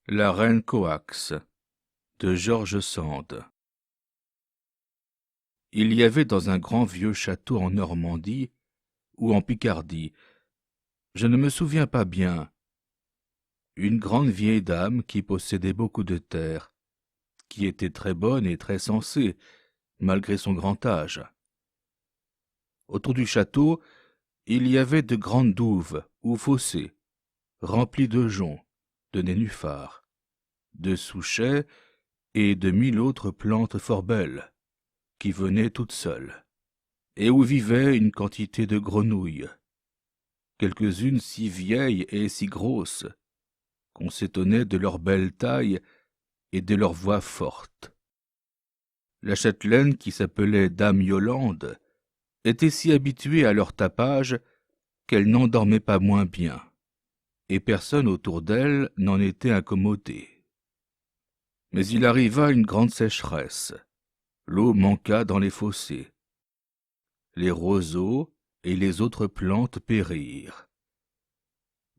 La reine Coax de George Sand. Il y avait dans un grand vieux château en Normandie ou en Picardie, je ne me souviens pas bien, une grande vieille dame qui possédait beaucoup de terres, qui était très bonne et très sensée, malgré son grand âge. Autour du château, il y avait de grandes douves ou fossés, remplis de joncs, de nénuphars, de souchets et de 1000 autres plantes fort belles, qui venaient toutes seules, et où vivaient une quantité de grenouilles, quelques-unes si vieilles et si grosses, qu'on s'étonnait de leur belle taille et de leur voix forte. La châtelaine, qui s'appelait Dame Yolande, était si habituée à leur tapage qu'elle n'en dormait pas moins bien, et personne autour d'elle n'en était incommodé. Mais il arriva une grande sécheresse. L'eau manqua dans les fossés. Les roseaux et les autres plantes périrent.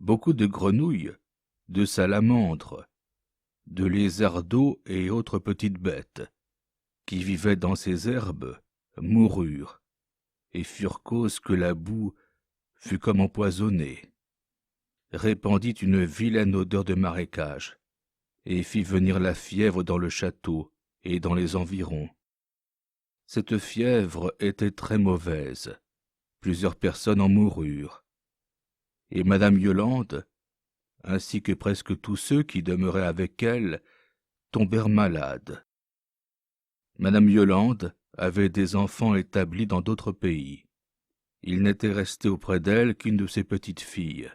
Beaucoup de grenouilles, de salamandres, de lézardeaux et autres petites bêtes, qui vivaient dans ces herbes, moururent, et furent cause que la boue fut comme empoisonnée, répandit une vilaine odeur de marécage, et fit venir la fièvre dans le château et dans les environs. Cette fièvre était très mauvaise, plusieurs personnes en moururent, et madame Yolande, ainsi que presque tous ceux qui demeuraient avec elle, tombèrent malades. Madame Yolande avait des enfants établis dans d'autres pays. Il n'était resté auprès d'elle qu'une de ses petites filles,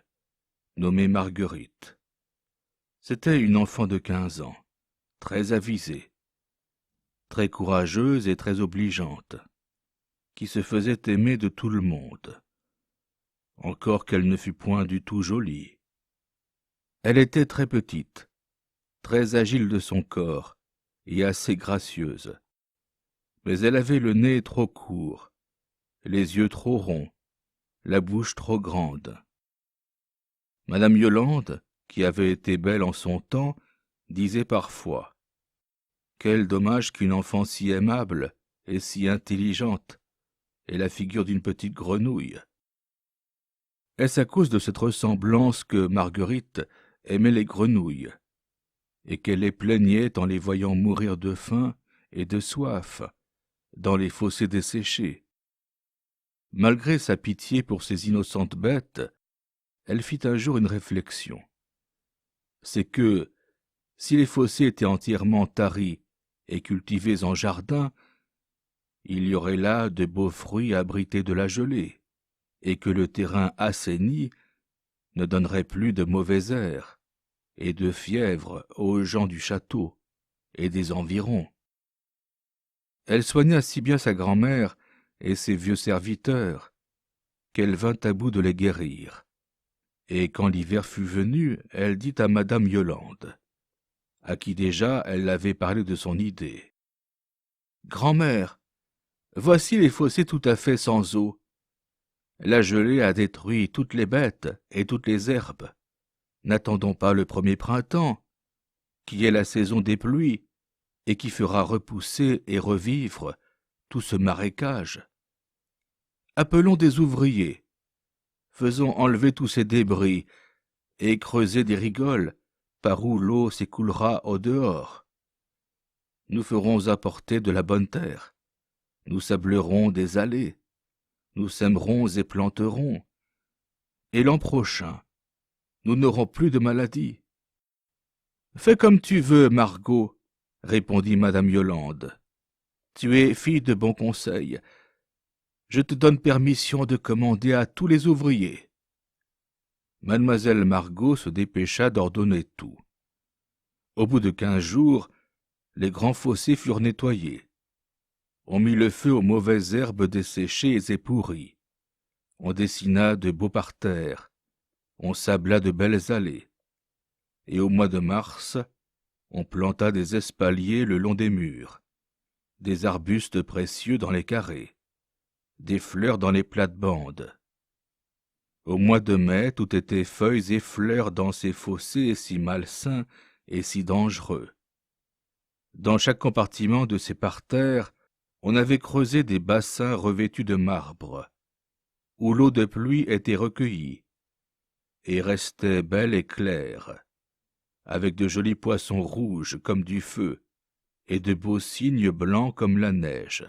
nommée Marguerite. C'était une enfant de 15 ans, très avisée, très courageuse et très obligeante, qui se faisait aimer de tout le monde, encore qu'elle ne fût point du tout jolie. Elle était très petite, très agile de son corps et assez gracieuse, mais elle avait le nez trop court, les yeux trop ronds, la bouche trop grande. Madame Yolande, qui avait été belle en son temps, disait parfois « Quel dommage qu'une enfant si aimable et si intelligente ait la figure d'une petite grenouille. » Est-ce à cause de cette ressemblance que Marguerite aimait les grenouilles, et qu'elle les plaignait en les voyant mourir de faim et de soif dans les fossés desséchés? Malgré sa pitié pour ces innocentes bêtes, elle fit un jour une réflexion. C'est que, si les fossés étaient entièrement taris et cultivés en jardin, il y aurait là de beaux fruits abrités de la gelée, et que le terrain assaini ne donnerait plus de mauvais air et de fièvre aux gens du château et des environs. Elle soigna si bien sa grand-mère et ses vieux serviteurs qu'elle vint à bout de les guérir. Et quand l'hiver fut venu, elle dit à madame Yolande, à qui déjà elle avait parlé de son idée, « Grand-mère, voici les fossés tout à fait sans eau. La gelée a détruit toutes les bêtes et toutes les herbes. N'attendons pas le premier printemps, qui est la saison des pluies, et qui fera repousser et revivre tout ce marécage. Appelons des ouvriers, faisons enlever tous ces débris, et creuser des rigoles par où l'eau s'écoulera au dehors. Nous ferons apporter de la bonne terre, nous sablerons des allées, nous sèmerons et planterons, et l'an prochain, nous n'aurons plus de maladies. »« Fais comme tu veux, Margot, » répondit madame Yolande. « Tu es fille de bon conseil. Je te donne permission de commander à tous les ouvriers. » Mademoiselle Margot se dépêcha d'ordonner tout. Au bout de 15 jours, les grands fossés furent nettoyés. On mit le feu aux mauvaises herbes desséchées et pourries. On dessina de beaux parterres. On sabla de belles allées. Et au mois de mars, on planta des espaliers le long des murs, des arbustes précieux dans les carrés, des fleurs dans les plates-bandes. Au mois de mai, tout était feuilles et fleurs dans ces fossés si malsains et si dangereux. Dans chaque compartiment de ces parterres, on avait creusé des bassins revêtus de marbre, où l'eau de pluie était recueillie, et restait belle et claire, avec de jolis poissons rouges comme du feu, et de beaux cygnes blancs comme la neige.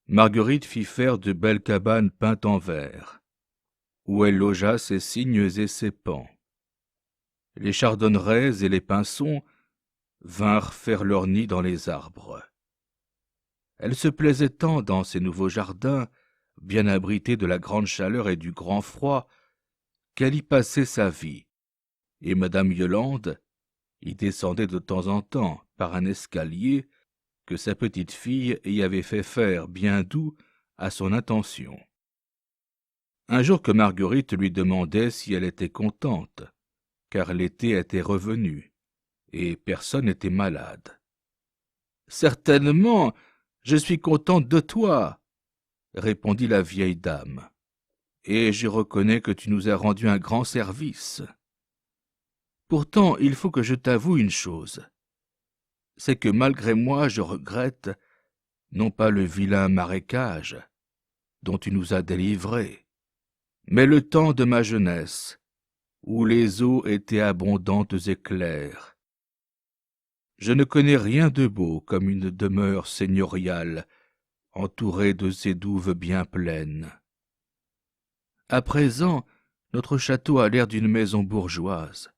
Marguerite fit faire de belles cabanes peintes en vert, où elle logea ses cygnes et ses paons. Les chardonnerets et les pinsons vinrent faire leur nid dans les arbres. Elle se plaisait tant dans ces nouveaux jardins, bien abrités de la grande chaleur et du grand froid, qu'elle y passait sa vie, et madame Yolande y descendait de temps en temps par un escalier que sa petite-fille y avait fait faire bien doux à son intention. Un jour que Marguerite lui demandait si elle était contente, car l'été était revenu, et personne n'était malade. « Certainement, je suis contente de toi, » répondit la vieille dame, « et je reconnais que tu nous as rendu un grand service. Pourtant, il faut que je t'avoue une chose, c'est que malgré moi je regrette, non pas le vilain marécage dont tu nous as délivrés, mais le temps de ma jeunesse, où les eaux étaient abondantes et claires. Je ne connais rien de beau comme une demeure seigneuriale, entourée de ses douves bien pleines. À présent, notre château a l'air d'une maison bourgeoise,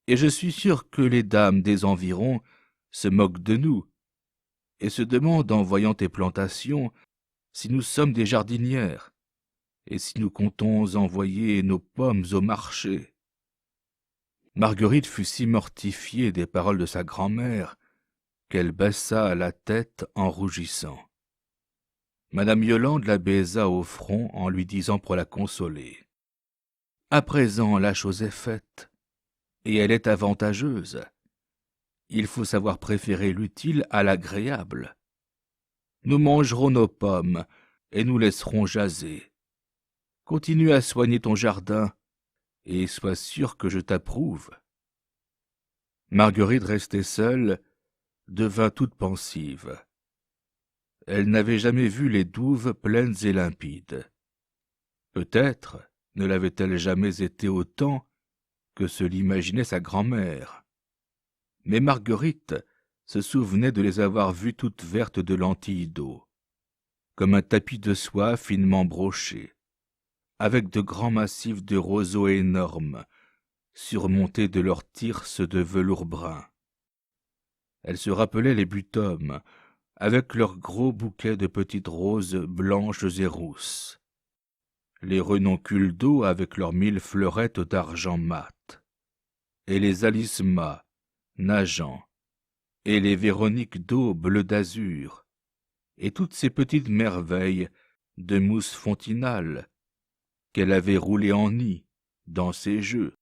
et je suis sûr que les dames des environs se moquent de nous, et se demandent en voyant tes plantations si nous sommes des jardinières, et si nous comptons envoyer nos pommes au marché. » Marguerite fut si mortifiée des paroles de sa grand-mère qu'elle baissa la tête en rougissant. Madame Yolande la baisa au front en lui disant pour la consoler: « À présent, la chose est faite, et elle est avantageuse. Il faut savoir préférer l'utile à l'agréable. Nous mangerons nos pommes et nous laisserons jaser. Continue à soigner ton jardin, et sois sûr que je t'approuve. » Marguerite, restée seule, devint toute pensive. Elle n'avait jamais vu les douves pleines et limpides. Peut-être ne l'avait-elle jamais été autant que se l'imaginait sa grand-mère. Mais Marguerite se souvenait de les avoir vues toutes vertes de lentilles d'eau, comme un tapis de soie finement broché, avec de grands massifs de roseaux énormes, surmontés de leurs tirses de velours brun. Elle se rappelait les butomes, avec leurs gros bouquets de petites roses blanches et rousses, les renoncules d'eau avec leurs 1000 fleurettes d'argent mat, et les alismas nageant, et les véroniques d'eau bleu d'azur, et toutes ces petites merveilles de mousse fontinale qu'elle avait roulées en nid dans ses jeux,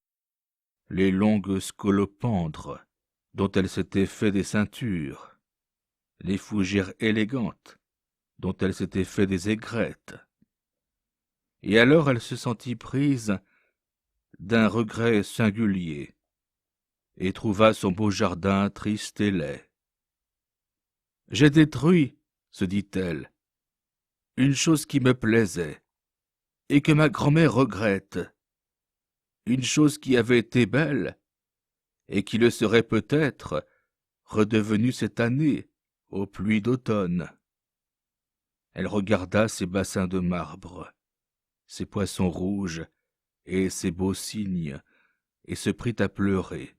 les longues scolopendres dont elle s'était fait des ceintures, les fougères élégantes dont elle s'était fait des aigrettes. Et alors elle se sentit prise d'un regret singulier, et trouva son beau jardin triste et laid. « J'ai détruit, se dit-elle, une chose qui me plaisait, et que ma grand-mère regrette, une chose qui avait été belle, et qui le serait peut-être redevenue cette année, aux pluies d'automne. » Elle regarda ces bassins de marbre, ces poissons rouges et ces beaux cygnes, et se prit à pleurer,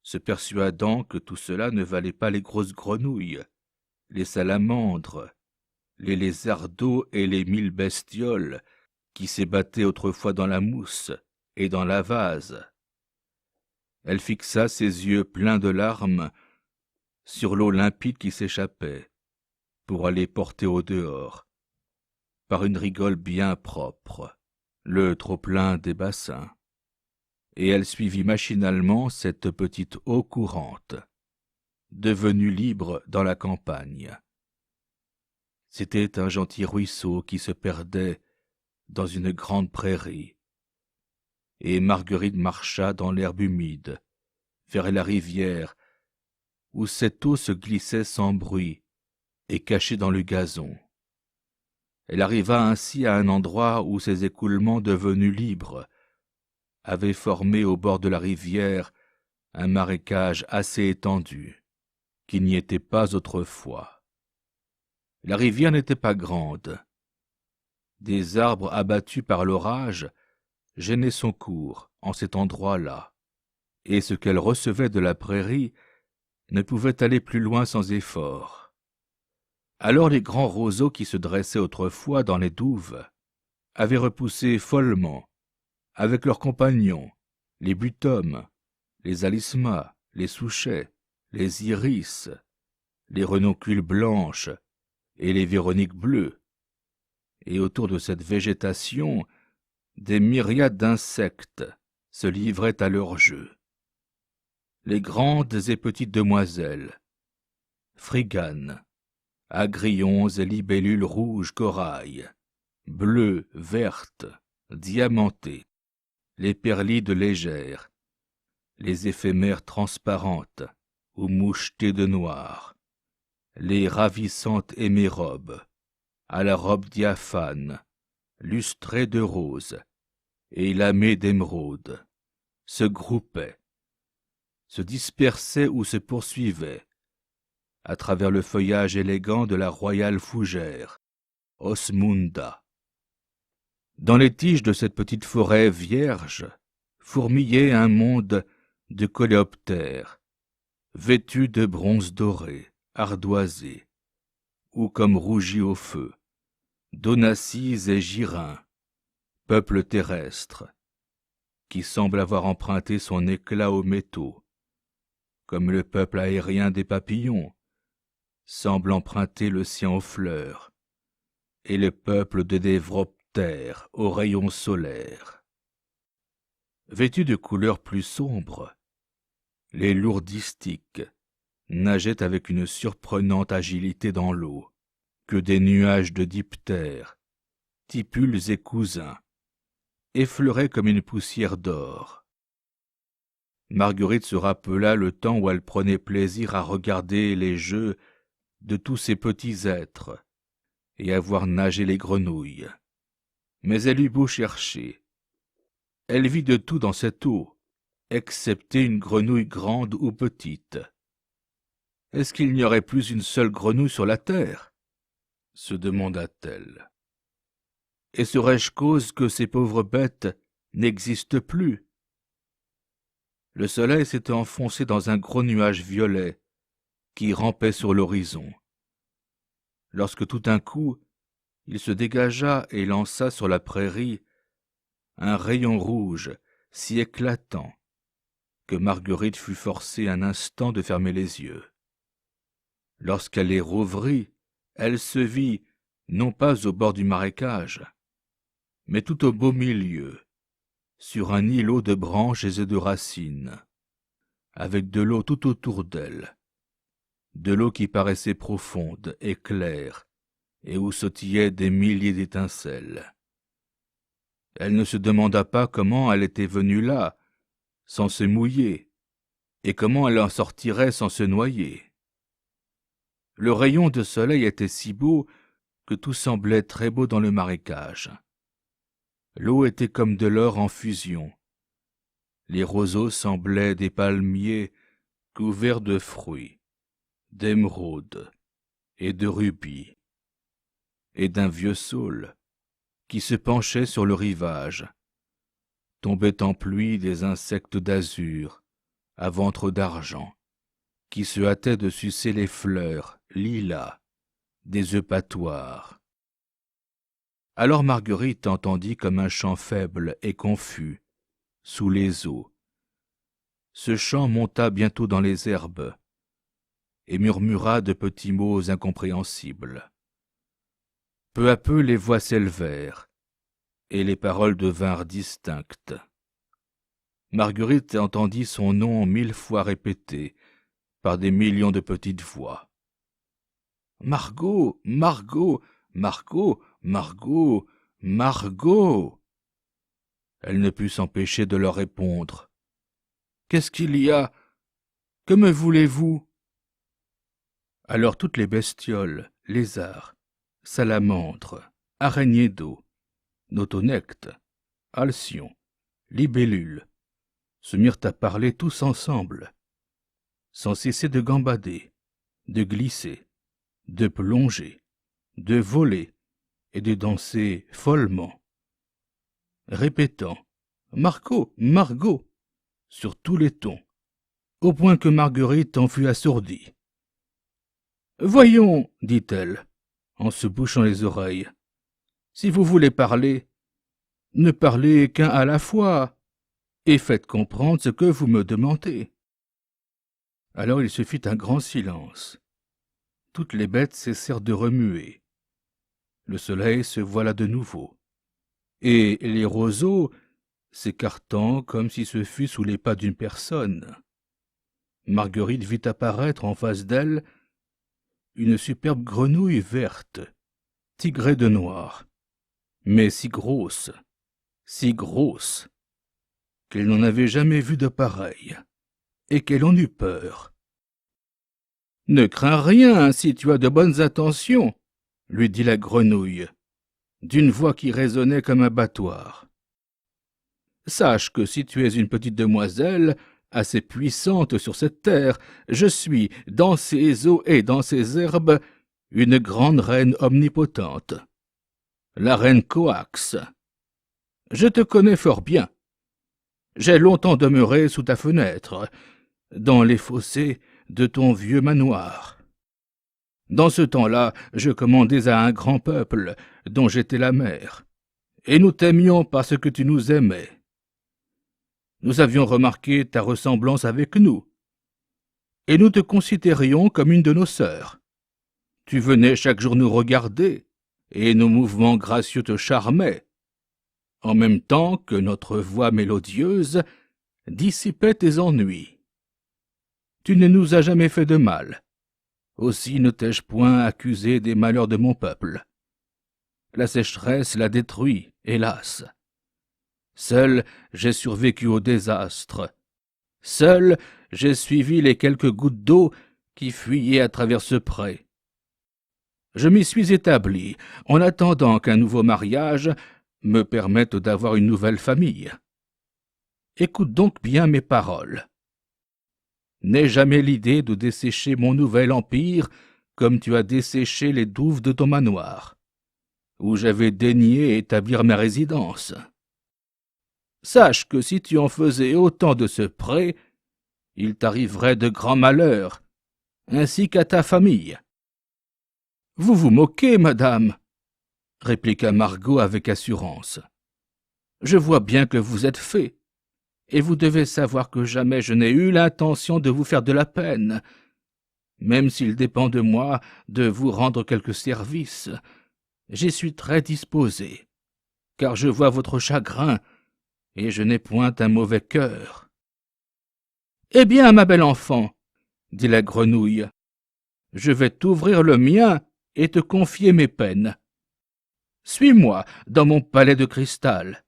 se persuadant que tout cela ne valait pas les grosses grenouilles, les salamandres, les lézards d'eau et les 1000 bestioles qui s'ébattaient autrefois dans la mousse et dans la vase. Elle fixa ses yeux pleins de larmes sur l'eau limpide qui s'échappait, pour aller porter au dehors, par une rigole bien propre, le trop-plein des bassins, et elle suivit machinalement cette petite eau courante, devenue libre dans la campagne. C'était un gentil ruisseau qui se perdait dans une grande prairie, et Marguerite marcha dans l'herbe humide, vers la rivière, où cette eau se glissait sans bruit et cachée dans le gazon. Elle arriva ainsi à un endroit où ces écoulements devenus libres avaient formé au bord de la rivière un marécage assez étendu, qui n'y était pas autrefois. La rivière n'était pas grande. Des arbres abattus par l'orage gênaient son cours en cet endroit-là, et ce qu'elle recevait de la prairie ne pouvait aller plus loin sans effort. Alors les grands roseaux qui se dressaient autrefois dans les douves avaient repoussé follement, avec leurs compagnons, les butomes, les alismas, les souchets, les iris, les renoncules blanches et les véroniques bleues, et autour de cette végétation, des myriades d'insectes se livraient à leur jeu. Les grandes et petites demoiselles, friganes, agrillons et libellules rouges corail, bleues, vertes, diamantées, les perlides légères, les éphémères transparentes ou mouchetées de noir, les ravissantes émérobes, à la robe diaphane, lustrée de rose et lamée d'émeraude, se groupaient, se dispersaient ou se poursuivaient à travers le feuillage élégant de la royale fougère, Osmunda. Dans les tiges de cette petite forêt vierge fourmillait un monde de coléoptères, vêtus de bronze doré, ardoisés, ou comme rougis au feu, d'onassis et girins, peuple terrestre, qui semble avoir emprunté son éclat aux métaux, comme le peuple aérien des papillons semble emprunter le sien aux fleurs, et le peuple de dévroptères aux rayons solaires. Vêtus de couleurs plus sombres, les lourdistiques nageaient avec une surprenante agilité dans l'eau, que des nuages de diptères, tipules et cousins, effleuraient comme une poussière d'or. Marguerite se rappela le temps où elle prenait plaisir à regarder les jeux de tous ces petits êtres et à voir nager les grenouilles. Mais elle eut beau chercher, elle vit de tout dans cette eau, excepté une grenouille grande ou petite. Est-ce qu'il n'y aurait plus une seule grenouille sur la terre? Se demanda-t-elle. Et serais-je cause que ces pauvres bêtes n'existent plus? Le soleil s'était enfoncé dans un gros nuage violet qui rampait sur l'horizon, lorsque tout d'un coup il se dégagea et lança sur la prairie un rayon rouge si éclatant que Marguerite fut forcée un instant de fermer les yeux. Lorsqu'elle les rouvrit, elle se vit, non pas au bord du marécage, mais tout au beau milieu, sur un îlot de branches et de racines, avec de l'eau tout autour d'elle, de l'eau qui paraissait profonde et claire, et où sautillaient des milliers d'étincelles. Elle ne se demanda pas comment elle était venue là, sans se mouiller, et comment elle en sortirait sans se noyer. Le rayon de soleil était si beau que tout semblait très beau dans le marécage. L'eau était comme de l'or en fusion. Les roseaux semblaient des palmiers couverts de fruits, d'émeraudes et de rubis, et d'un vieux saule qui se penchait sur le rivage. Tombaient en pluie des insectes d'azur, à ventre d'argent, qui se hâtaient de sucer les fleurs, lilas, des œufs patoires. Alors Marguerite entendit comme un chant faible et confus, sous les eaux. Ce chant monta bientôt dans les herbes, et murmura de petits mots incompréhensibles. Peu à peu les voix s'élevèrent, et les paroles devinrent distinctes. Marguerite entendit son nom 1000 fois répété par des millions de petites voix. « Margot, Margot, Margot, Margot, Margot !» Elle ne put s'empêcher de leur répondre. « Qu'est-ce qu'il y a? Que me voulez-vous » Alors toutes les bestioles, lézards, salamandres, araignées d'eau, notonectes, alcyons, libellules, se mirent à parler tous ensemble, sans cesser de gambader, de glisser, de plonger, de voler et de danser follement, répétant « Margot, Margot !» sur tous les tons, au point que Marguerite en fut assourdie. « Voyons, dit-elle, en se bouchant les oreilles, si vous voulez parler, ne parlez qu'un à la fois, et faites comprendre ce que vous me demandez. » Alors il se fit un grand silence. Toutes les bêtes cessèrent de remuer. Le soleil se voila de nouveau, et les roseaux, s'écartant comme si ce fût sous les pas d'une personne, Marguerite vit apparaître en face d'elle une superbe grenouille verte, tigrée de noir, mais si grosse, qu'elle n'en avait jamais vu de pareille, et qu'elle en eut peur. « Ne crains rien si tu as de bonnes intentions, » lui dit la grenouille, d'une voix qui résonnait comme un battoir. « Sache que si tu es une petite demoiselle, assez puissante sur cette terre, je suis, dans ces eaux et dans ces herbes, une grande reine omnipotente, la reine Coax. Je te connais fort bien. J'ai longtemps demeuré sous ta fenêtre, dans les fossés de ton vieux manoir. Dans ce temps-là, je commandais à un grand peuple, dont j'étais la mère, et nous t'aimions parce que tu nous aimais. Nous avions remarqué ta ressemblance avec nous, et nous te considérions comme une de nos sœurs. Tu venais chaque jour nous regarder, et nos mouvements gracieux te charmaient, en même temps que notre voix mélodieuse dissipait tes ennuis. Tu ne nous as jamais fait de mal, aussi ne t'ai-je point accusé des malheurs de mon peuple. La sécheresse l'a détruit, hélas. Seul j'ai survécu au désastre. Seul j'ai suivi les quelques gouttes d'eau qui fuyaient à travers ce pré. Je m'y suis établi, en attendant qu'un nouveau mariage me permette d'avoir une nouvelle famille. Écoute donc bien mes paroles. N'aie jamais l'idée de dessécher mon nouvel empire comme tu as desséché les douves de ton manoir, où j'avais daigné établir ma résidence. Sache que si tu en faisais autant de ce pré, il t'arriverait de grands malheurs, ainsi qu'à ta famille. »« Vous vous moquez, madame, » répliqua Margot avec assurance. « Je vois bien que vous êtes fée, et vous devez savoir que jamais je n'ai eu l'intention de vous faire de la peine. Même s'il dépend de moi de vous rendre quelque service, j'y suis très disposé, car je vois votre chagrin, et je n'ai point un mauvais cœur. »« Eh bien, ma belle enfant, » dit la grenouille, « je vais t'ouvrir le mien et te confier mes peines. Suis-moi dans mon palais de cristal.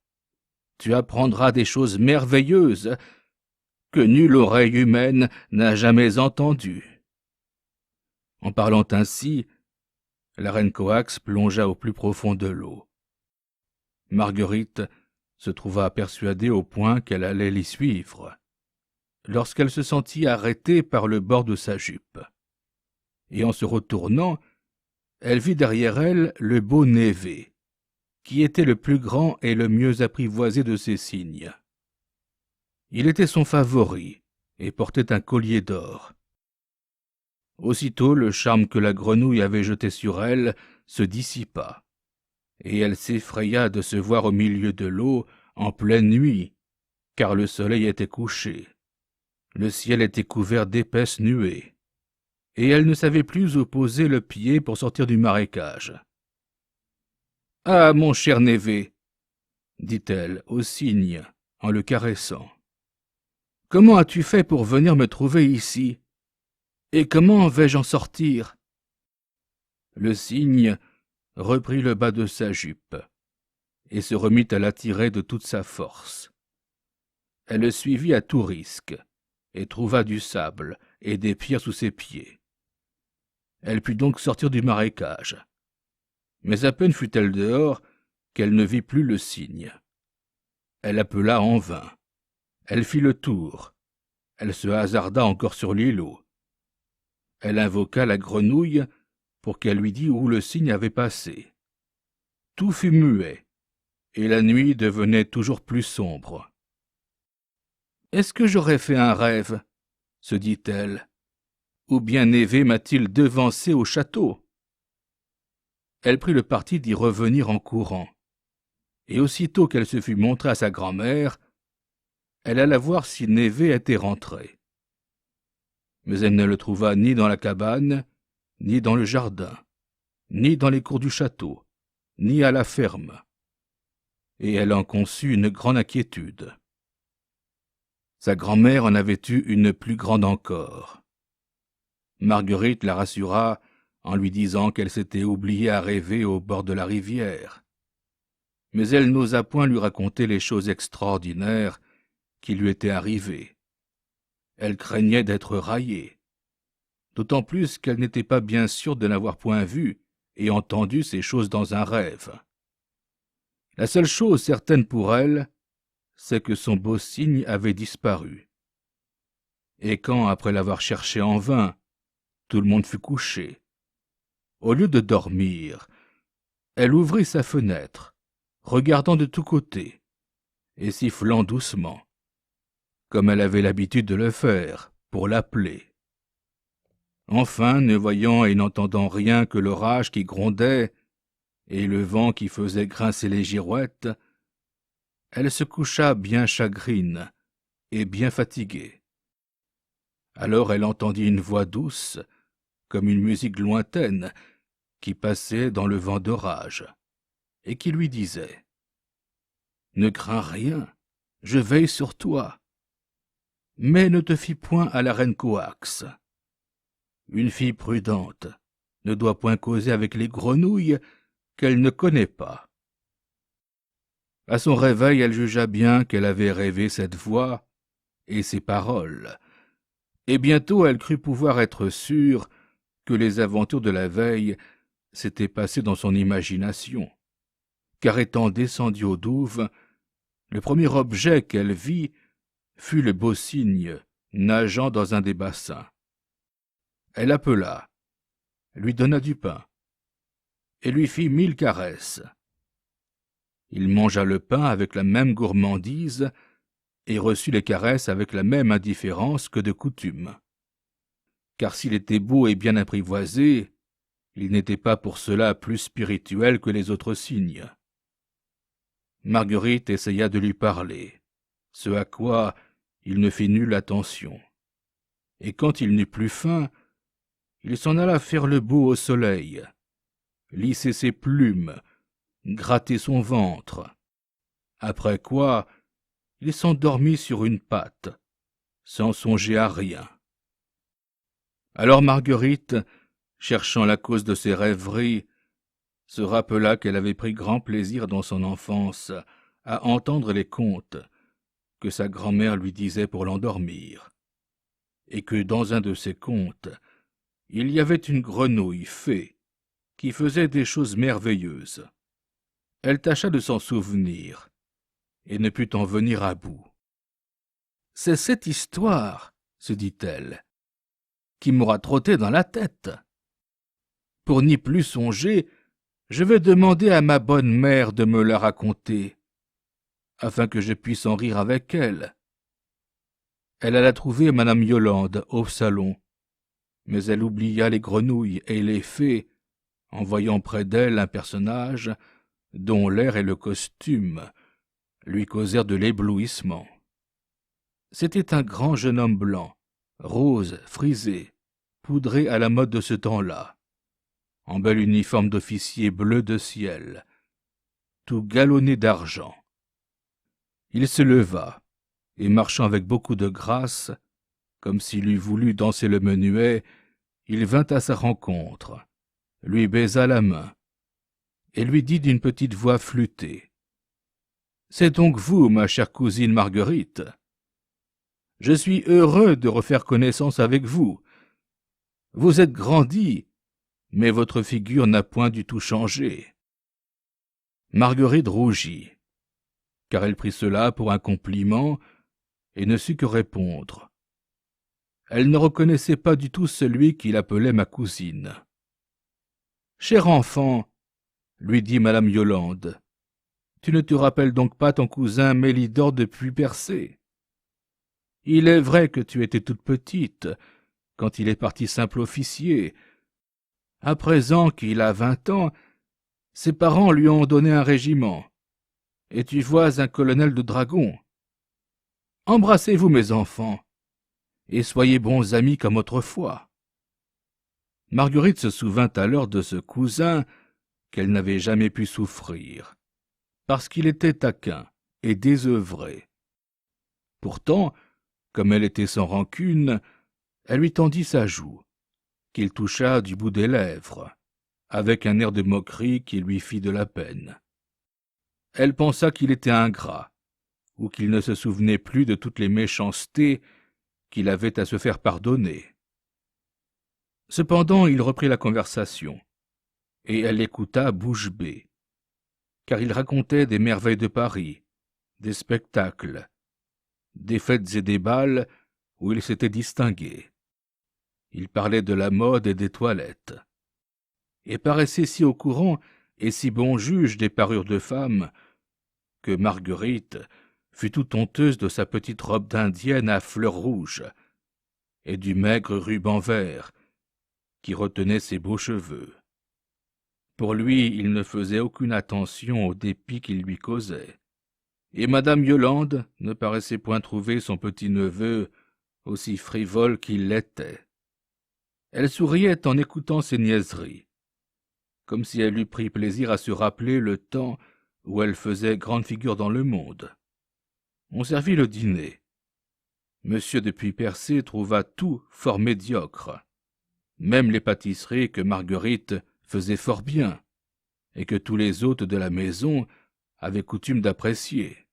Tu apprendras des choses merveilleuses que nulle oreille humaine n'a jamais entendues. » En parlant ainsi, la reine Coax plongea au plus profond de l'eau. Marguerite se trouva persuadée au point qu'elle allait l'y suivre, lorsqu'elle se sentit arrêtée par le bord de sa jupe. Et en se retournant, elle vit derrière elle le beau Névé, qui était le plus grand et le mieux apprivoisé de ses cygnes. Il était son favori et portait un collier d'or. Aussitôt le charme que la grenouille avait jeté sur elle se dissipa, et elle s'effraya de se voir au milieu de l'eau en pleine nuit, car le soleil était couché, le ciel était couvert d'épaisses nuées, et elle ne savait plus où poser le pied pour sortir du marécage. « Ah, mon cher Névé, » dit-elle au cygne en le caressant, « comment as-tu fait pour venir me trouver ici? Et comment vais-je en sortir ?» Le cygne reprit le bas de sa jupe et se remit à l'attirer de toute sa force. Elle le suivit à tout risque et trouva du sable et des pierres sous ses pieds. Elle put donc sortir du marécage. Mais à peine fut-elle dehors qu'elle ne vit plus le cygne. Elle appela en vain. Elle fit le tour. Elle se hasarda encore sur l'îlot. Elle invoqua la grenouille pour qu'elle lui dît où le cygne avait passé. Tout fut muet, et la nuit devenait toujours plus sombre. « Est-ce que j'aurais fait un rêve ?» se dit-elle. « Ou bien Névé m'a-t-il devancé au château ?» Elle prit le parti d'y revenir en courant, et aussitôt qu'elle se fut montrée à sa grand-mère, elle alla voir si Névé était rentré. Mais elle ne le trouva ni dans la cabane, ni dans le jardin, ni dans les cours du château, ni à la ferme, et elle en conçut une grande inquiétude. Sa grand-mère en avait eu une plus grande encore. Marguerite la rassura en lui disant qu'elle s'était oubliée à rêver au bord de la rivière. Mais elle n'osa point lui raconter les choses extraordinaires qui lui étaient arrivées. Elle craignait d'être raillée, d'autant plus qu'elle n'était pas bien sûre de n'avoir point vu et entendu ces choses dans un rêve. La seule chose certaine pour elle, c'est que son beau cygne avait disparu. Et quand, après l'avoir cherché en vain, tout le monde fut couché, au lieu de dormir, elle ouvrit sa fenêtre, regardant de tous côtés, et sifflant doucement, comme elle avait l'habitude de le faire, pour l'appeler. Enfin, ne voyant et n'entendant rien que l'orage qui grondait et le vent qui faisait grincer les girouettes, elle se coucha bien chagrine et bien fatiguée. Alors elle entendit une voix douce, comme une musique lointaine, qui passait dans le vent d'orage, et qui lui disait « Ne crains rien, je veille sur toi. Mais ne te fie point à la reine Coax. Une fille prudente ne doit point causer avec les grenouilles qu'elle ne connaît pas. » À son réveil, elle jugea bien qu'elle avait rêvé cette voix et ces paroles, et bientôt elle crut pouvoir être sûre que les aventures de la veille s'étaient passées dans son imagination, car étant descendue aux douves, le premier objet qu'elle vit fut le beau cygne nageant dans un des bassins. Elle appela, lui donna du pain, et lui fit 1000 caresses. Il mangea le pain avec la même gourmandise et reçut les caresses avec la même indifférence que de coutume. Car s'il était beau et bien apprivoisé, il n'était pas pour cela plus spirituel que les autres cygnes. Marguerite essaya de lui parler, ce à quoi il ne fit nulle attention. Et quand il n'eut plus faim, il s'en alla faire le beau au soleil, lisser ses plumes, gratter son ventre. Après quoi, il s'endormit sur une patte, sans songer à rien. Alors Marguerite, cherchant la cause de ses rêveries, se rappela qu'elle avait pris grand plaisir dans son enfance à entendre les contes que sa grand-mère lui disait pour l'endormir, et que dans un de ces contes, il y avait une grenouille fée qui faisait des choses merveilleuses. Elle tâcha de s'en souvenir, et ne put en venir à bout. « C'est cette histoire, se dit-elle, qui m'aura trotté dans la tête. Pour n'y plus songer, je vais demander à ma bonne mère de me la raconter, afin que je puisse en rire avec elle. » Elle alla trouver madame Yolande au salon, mais elle oublia les grenouilles et les fées en voyant près d'elle un personnage dont l'air et le costume lui causèrent de l'éblouissement. C'était un grand jeune homme blanc, rose, frisé, poudré à la mode de ce temps-là, en bel uniforme d'officier bleu de ciel, tout galonné d'argent. Il se leva, et marchant avec beaucoup de grâce, comme s'il eût voulu danser le menuet, il vint à sa rencontre, lui baisa la main, et lui dit d'une petite voix flûtée : « C'est donc vous, ma chère cousine Marguerite ? Je suis heureux de refaire connaissance avec vous. Vous êtes grandi, mais votre figure n'a point du tout changé. » Marguerite rougit, car elle prit cela pour un compliment et ne sut que répondre. Elle ne reconnaissait pas du tout celui qui l'appelait ma cousine. « Cher enfant, » lui dit madame Yolande, « tu ne te rappelles donc pas ton cousin Mélidore de Puy-Percé? Il est vrai que tu étais toute petite quand il est parti simple officier. À présent qu'il a 20 ans, ses parents lui ont donné un régiment, et tu vois un colonel de dragons. Embrassez-vous, mes enfants, et soyez bons amis comme autrefois. » Marguerite se souvint alors de ce cousin qu'elle n'avait jamais pu souffrir, parce qu'il était taquin et désœuvré. Pourtant, comme elle était sans rancune, elle lui tendit sa joue, qu'il toucha du bout des lèvres, avec un air de moquerie qui lui fit de la peine. Elle pensa qu'il était ingrat, ou qu'il ne se souvenait plus de toutes les méchancetés qu'il avait à se faire pardonner. Cependant, il reprit la conversation, et elle l'écouta bouche bée, car il racontait des merveilles de Paris, des spectacles, des fêtes et des bals où il s'était distingué. Il parlait de la mode et des toilettes, et paraissait si au courant et si bon juge des parures de femmes que Marguerite fut tout honteuse de sa petite robe d'indienne à fleurs rouges et du maigre ruban vert qui retenait ses beaux cheveux. Pour lui, il ne faisait aucune attention au dépit qu'il lui causait, et madame Yolande ne paraissait point trouver son petit-neveu aussi frivole qu'il l'était. Elle souriait en écoutant ses niaiseries, comme si elle eût pris plaisir à se rappeler le temps où elle faisait grande figure dans le monde. On servit le dîner. Monsieur de Puy-Percé trouva tout fort médiocre, même les pâtisseries que Marguerite faisait fort bien, et que tous les hôtes de la maison avaient coutume d'apprécier.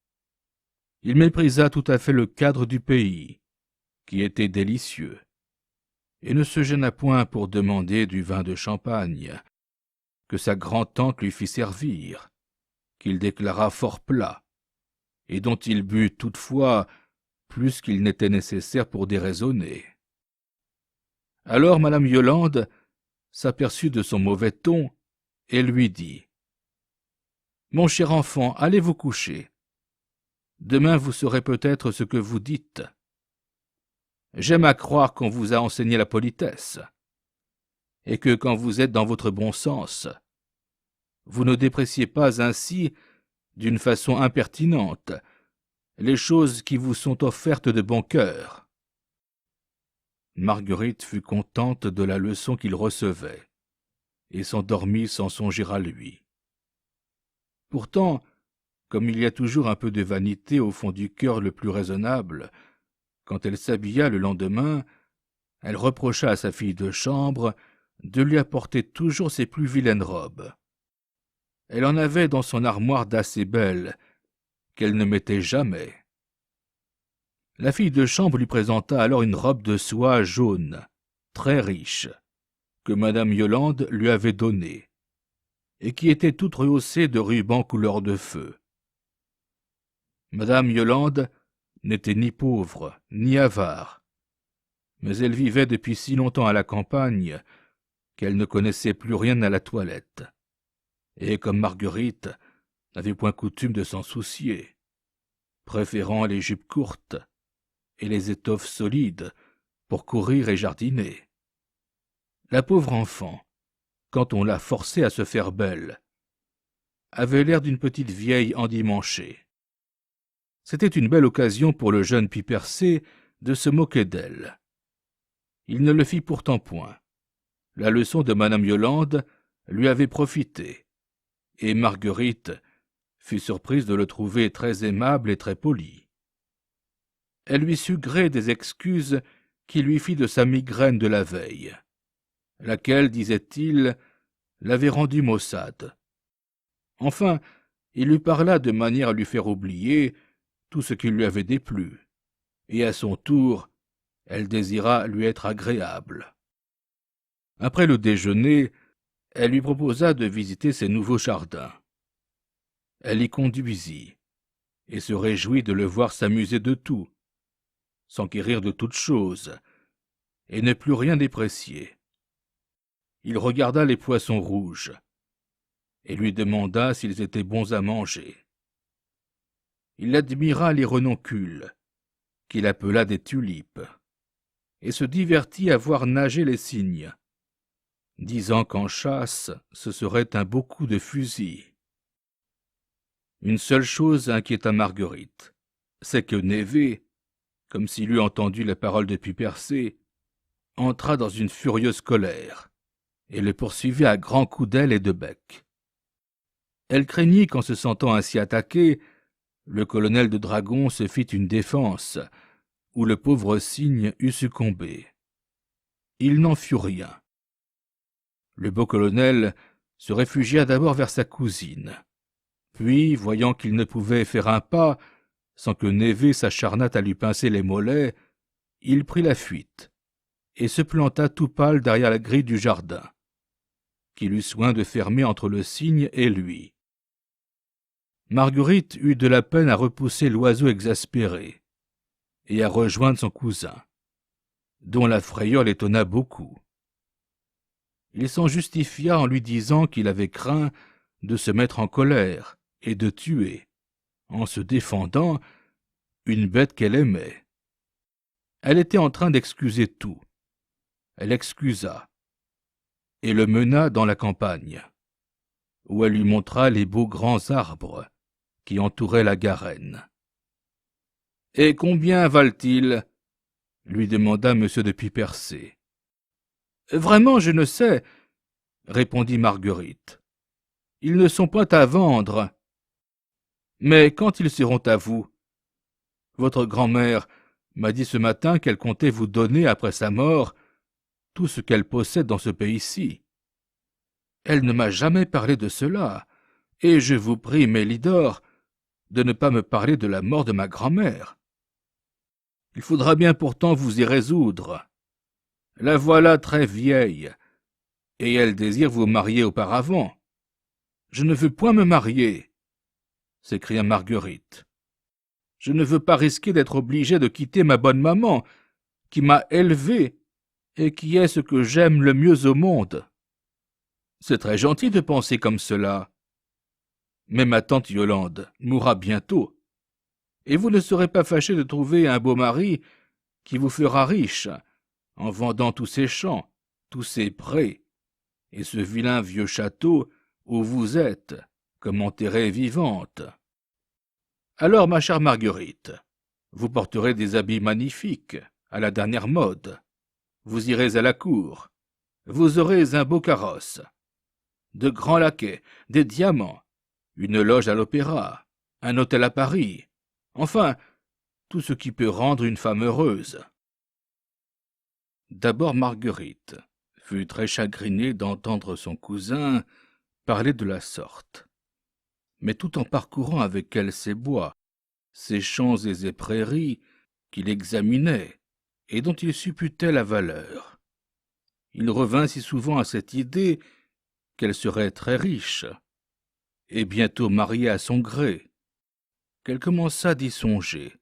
Il méprisa tout à fait le cadre du pays, qui était délicieux, et ne se gêna point pour demander du vin de Champagne, que sa grand-tante lui fit servir, qu'il déclara fort plat, et dont il but toutefois plus qu'il n'était nécessaire pour déraisonner. Alors madame Yolande s'aperçut de son mauvais ton et lui dit : « Mon cher enfant, allez vous coucher. Demain vous saurez peut-être ce que vous dites. J'aime à croire qu'on vous a enseigné la politesse, et que quand vous êtes dans votre bon sens, vous ne dépréciez pas ainsi, d'une façon impertinente, les choses qui vous sont offertes de bon cœur. » Marguerite fut contente de la leçon qu'il recevait, et s'endormit sans songer à lui. Pourtant, comme il y a toujours un peu de vanité au fond du cœur le plus raisonnable, quand elle s'habilla le lendemain, elle reprocha à sa fille de chambre de lui apporter toujours ses plus vilaines robes. Elle en avait dans son armoire d'assez belles, qu'elle ne mettait jamais. La fille de chambre lui présenta alors une robe de soie jaune, très riche, que madame Yolande lui avait donnée, et qui était toute rehaussée de rubans couleur de feu. Madame Yolande n'était ni pauvre, ni avare, mais elle vivait depuis si longtemps à la campagne qu'elle ne connaissait plus rien à la toilette, et comme Marguerite n'avait point coutume de s'en soucier, préférant les jupes courtes et les étoffes solides pour courir et jardiner. La pauvre enfant, quand on la forçait à se faire belle, avait l'air d'une petite vieille endimanchée. C'était une belle occasion pour le jeune Puy-Percé de se moquer d'elle. Il ne le fit pourtant point. La leçon de madame Yolande lui avait profité, et Marguerite fut surprise de le trouver très aimable et très poli. Elle lui sut gré des excuses qu'il lui fit de sa migraine de la veille, laquelle, disait-il, l'avait rendu maussade. Enfin, il lui parla de manière à lui faire oublier tout ce qui lui avait déplu, et à son tour, elle désira lui être agréable. Après le déjeuner, elle lui proposa de visiter ses nouveaux jardins. Elle y conduisit, et se réjouit de le voir s'amuser de tout, s'enquérir de toutes choses, et ne plus rien déprécier. Il regarda les poissons rouges, et lui demanda s'ils étaient bons à manger. Il admira les renoncules, qu'il appela des tulipes, et se divertit à voir nager les cygnes, disant qu'en chasse ce serait un beau coup de fusil. Une seule chose inquiéta Marguerite, c'est que Névé, comme s'il eût entendu les paroles de Pipersé, entra dans une furieuse colère, et le poursuivit à grands coups d'aile et de bec. Elle craignit qu'en se sentant ainsi attaqué, le colonel de dragons se fît une défense, où le pauvre cygne eût succombé. Il n'en fut rien. Le beau colonel se réfugia d'abord vers sa cousine. Puis, voyant qu'il ne pouvait faire un pas sans que Névé s'acharnât à lui pincer les mollets, il prit la fuite et se planta tout pâle derrière la grille du jardin, qu'il eut soin de fermer entre le cygne et lui. Marguerite eut de la peine à repousser l'oiseau exaspéré et à rejoindre son cousin, dont la frayeur l'étonna beaucoup. Il s'en justifia en lui disant qu'il avait craint de se mettre en colère et de tuer, en se défendant, une bête qu'elle aimait. Elle était en train d'excuser tout. Elle excusa, et le mena dans la campagne, où elle lui montra les beaux grands arbres qui entouraient la Garenne. « Et combien valent-ils » lui demanda M. de Pipersé. « Vraiment, je ne sais, » répondit Marguerite. « Ils ne sont pas à vendre. Mais quand ils seront à vous? Votre grand-mère m'a dit ce matin qu'elle comptait vous donner, après sa mort, tout ce qu'elle possède dans ce pays-ci. Elle ne m'a jamais parlé de cela, et je vous prie, Mélidor, de ne pas me parler de la mort de ma grand-mère. Il faudra bien pourtant vous y résoudre. La voilà très vieille, et elle désire vous marier auparavant. Je ne veux point me marier, s'écria Marguerite. Je ne veux pas risquer d'être obligée de quitter ma bonne maman, qui m'a élevée et qui est ce que j'aime le mieux au monde. C'est très gentil de penser comme cela. Mais ma tante Yolande mourra bientôt, et vous ne serez pas fâché de trouver un beau mari qui vous fera riche, en vendant tous ces champs, tous ces prés, et ce vilain vieux château où vous êtes, comme enterrée vivante. Alors, ma chère Marguerite, vous porterez des habits magnifiques, à la dernière mode. Vous irez à la cour. Vous aurez un beau carrosse, de grands laquais, des diamants, une loge à l'opéra, un hôtel à Paris, enfin, tout ce qui peut rendre une femme heureuse. D'abord Marguerite fut très chagrinée d'entendre son cousin parler de la sorte. Mais tout en parcourant avec elle ces bois, ces champs et ces prairies qu'il examinait et dont il supputait la valeur, il revint si souvent à cette idée qu'elle serait très riche et bientôt mariée à son gré, qu'elle commença d'y songer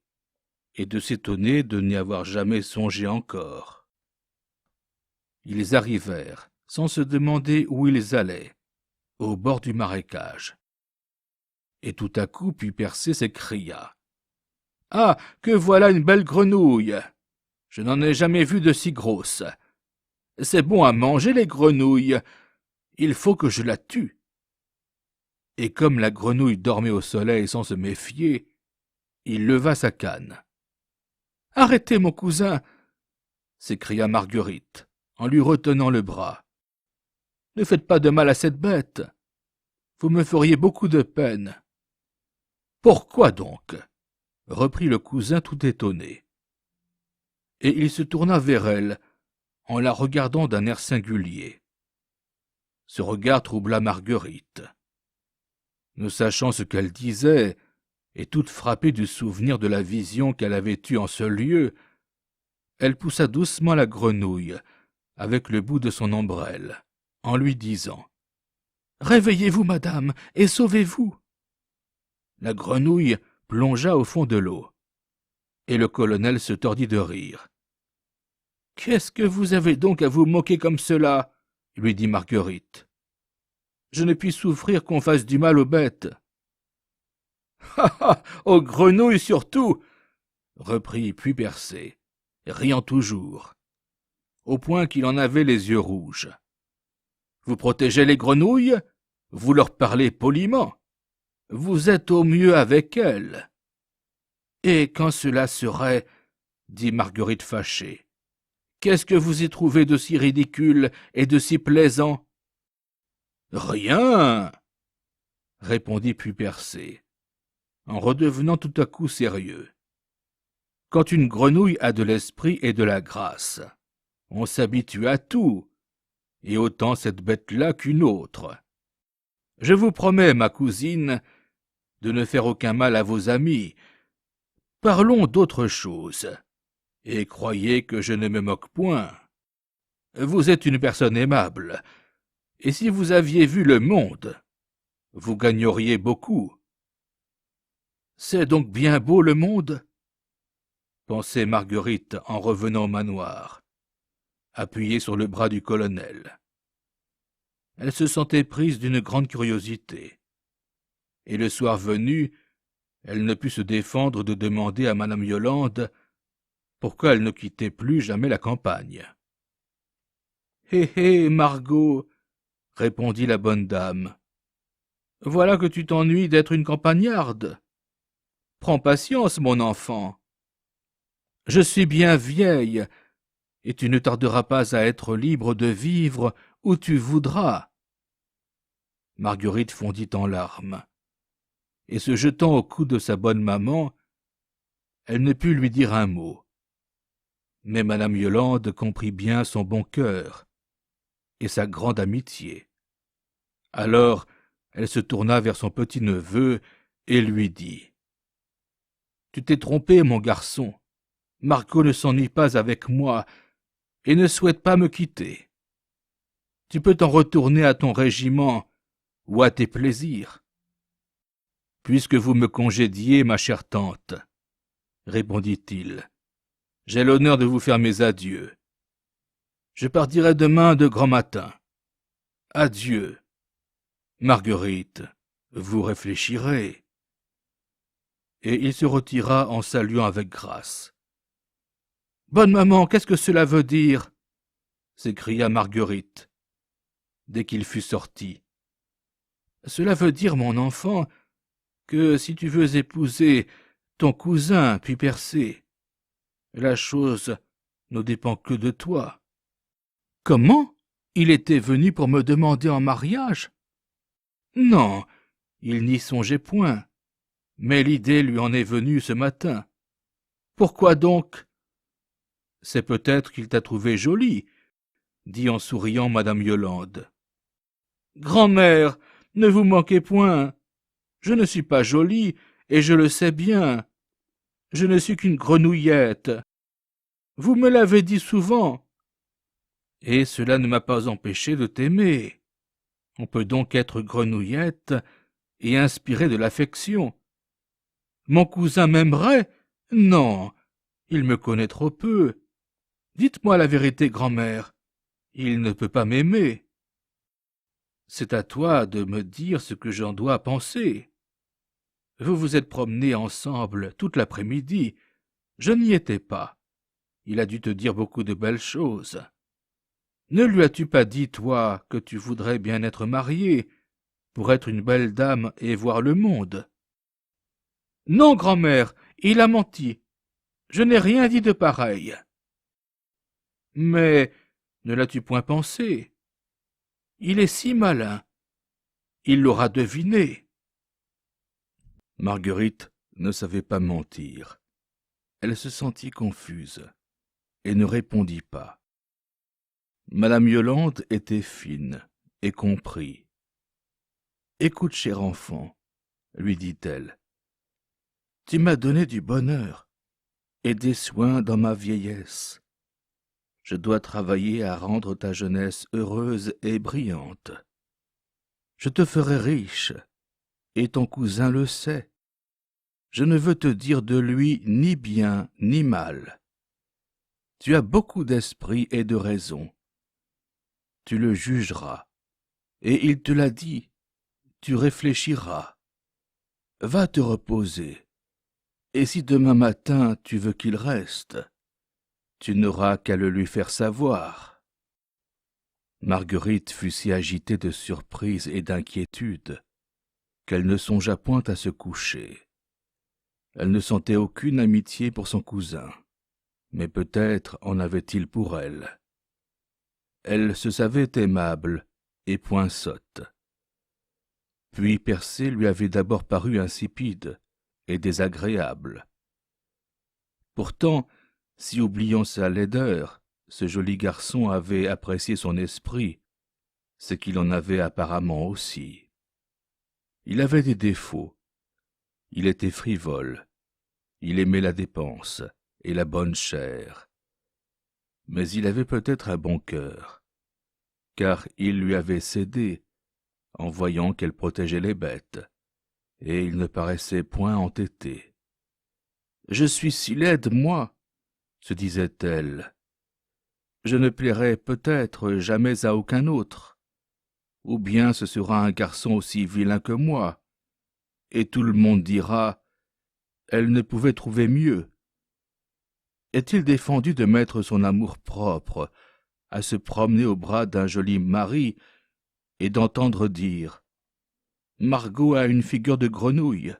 et de s'étonner de n'y avoir jamais songé encore. Ils arrivèrent, sans se demander où ils allaient, au bord du marécage. Et tout à coup Pipersé s'écria. « Ah, que voilà une belle grenouille! Je n'en ai jamais vu de si grosse. C'est bon à manger, les grenouilles. Il faut que je la tue. » Et comme la grenouille dormait au soleil sans se méfier, il leva sa canne. « Arrêtez, mon cousin !» s'écria Marguerite, en lui retenant le bras. « Ne faites pas de mal à cette bête. Vous me feriez beaucoup de peine. »« Pourquoi donc ?» reprit le cousin tout étonné. Et il se tourna vers elle, en la regardant d'un air singulier. Ce regard troubla Marguerite. Ne sachant ce qu'elle disait, et toute frappée du souvenir de la vision qu'elle avait eue en ce lieu, elle poussa doucement la grenouille avec le bout de son ombrelle, en lui disant « Réveillez-vous, madame, et sauvez-vous !» La grenouille plongea au fond de l'eau, et le colonel se tordit de rire. « Qu'est-ce que vous avez donc à vous moquer comme cela ?» lui dit Marguerite. « Je ne puis souffrir qu'on fasse du mal aux bêtes. »« Ha ha, aux grenouilles surtout !» reprit Puypercé, riant toujours, au point qu'il en avait les yeux rouges. « Vous protégez les grenouilles, vous leur parlez poliment, vous êtes au mieux avec elles. »« Et quand cela serait, dit Marguerite fâchée, qu'est-ce que vous y trouvez de si ridicule et de si plaisant ?»« Rien, répondit Puypercé, en redevenant tout à coup sérieux. Quand une grenouille a de l'esprit et de la grâce, on s'habitue à tout, et autant cette bête-là qu'une autre. Je vous promets, ma cousine, de ne faire aucun mal à vos amis. Parlons d'autre chose, et croyez que je ne me moque point. Vous êtes une personne aimable, et si vous aviez vu le monde, vous gagneriez beaucoup. C'est donc bien beau le monde, pensait Marguerite en revenant au manoir, appuyée sur le bras du colonel. Elle se sentait prise d'une grande curiosité, et le soir venu, elle ne put se défendre de demander à madame Yolande pourquoi elle ne quittait plus jamais la campagne. « Hé hé, Margot, répondit la bonne dame, voilà que tu t'ennuies d'être une campagnarde. Prends patience, mon enfant. Je suis bien vieille, et tu ne tarderas pas à être libre de vivre où tu voudras. » Marguerite fondit en larmes, et se jetant au cou de sa bonne maman, elle ne put lui dire un mot. Mais madame Yolande comprit bien son bon cœur et sa grande amitié. Alors elle se tourna vers son petit-neveu et lui dit « Tu t'es trompé, mon garçon. Margot ne s'ennuie pas avec moi et ne souhaite pas me quitter. Tu peux t'en retourner à ton régiment ou à tes plaisirs. »« Puisque vous me congédiez, ma chère tante, répondit-il, j'ai l'honneur de vous faire mes adieux. Je partirai demain de grand matin. Adieu. Marguerite, vous réfléchirez. » Et il se retira en saluant avec grâce. « Bonne maman, qu'est-ce que cela veut dire ?» s'écria Marguerite, dès qu'il fut sorti. « Cela veut dire, mon enfant, que si tu veux épouser ton cousin Puypercé, la chose ne dépend que de toi. »« Comment ? Il était venu pour me demander en mariage ? » ?»« Non, il n'y songeait point, mais l'idée lui en est venue ce matin. »« Pourquoi donc ? » ?»« C'est peut-être qu'il t'a trouvée jolie, » dit en souriant madame Yolande. « Grand-mère, ne vous moquez point. Je ne suis pas jolie, et je le sais bien. Je ne suis qu'une grenouillette. Vous me l'avez dit souvent. Et cela ne m'a pas empêché de t'aimer. On peut donc être grenouillette et inspirer de l'affection. Mon cousin m'aimerait ? Non, il me connaît trop peu. Dites-moi la vérité, grand-mère. Il ne peut pas m'aimer. C'est à toi de me dire ce que j'en dois penser. Vous vous êtes promenés ensemble toute l'après-midi. Je n'y étais pas. Il a dû te dire beaucoup de belles choses. Ne lui as-tu pas dit, toi, que tu voudrais bien être mariée, pour être une belle dame et voir le monde ? » ?»« Non, grand-mère, il a menti. Je n'ai rien dit de pareil. »« Mais ne l'as-tu point pensé ? Il est si malin. Il l'aura deviné. » Marguerite ne savait pas mentir. Elle se sentit confuse et ne répondit pas. Madame Yolande était fine et comprit. « Écoute, cher enfant, lui dit-elle, Tu m'as donné du bonheur et des soins dans ma vieillesse. Je dois travailler à rendre ta jeunesse heureuse et brillante. Je te ferai riche, et ton cousin le sait. Je ne veux te dire de lui ni bien ni mal. Tu as beaucoup d'esprit et de raison. Tu le jugeras, et il te l'a dit, tu réfléchiras. Va te reposer, et si demain matin tu veux qu'il reste, tu n'auras qu'à le lui faire savoir. » Marguerite fut si agitée de surprise et d'inquiétude qu'elle ne songea point à se coucher. Elle ne sentait aucune amitié pour son cousin, mais peut-être en avait-il pour elle. Elle se savait aimable et point sotte. Puis Persée lui avait d'abord paru insipide et désagréable. Pourtant, si oubliant sa laideur, ce joli garçon avait apprécié son esprit, c'est qu'il en avait apparemment aussi. Il avait des défauts. Il était frivole. Il aimait la dépense et la bonne chère. Mais il avait peut-être un bon cœur, car il lui avait cédé en voyant qu'elle protégeait les bêtes, et il ne paraissait point entêté. « Je suis si laide, moi, » se disait-elle. « Je ne plairai peut-être jamais à aucun autre, ou bien ce sera un garçon aussi vilain que moi, et tout le monde dira « elle ne pouvait trouver mieux ». Est-il défendu de mettre son amour-propre à se promener au bras d'un joli mari et d'entendre dire « Margot a une figure de grenouille,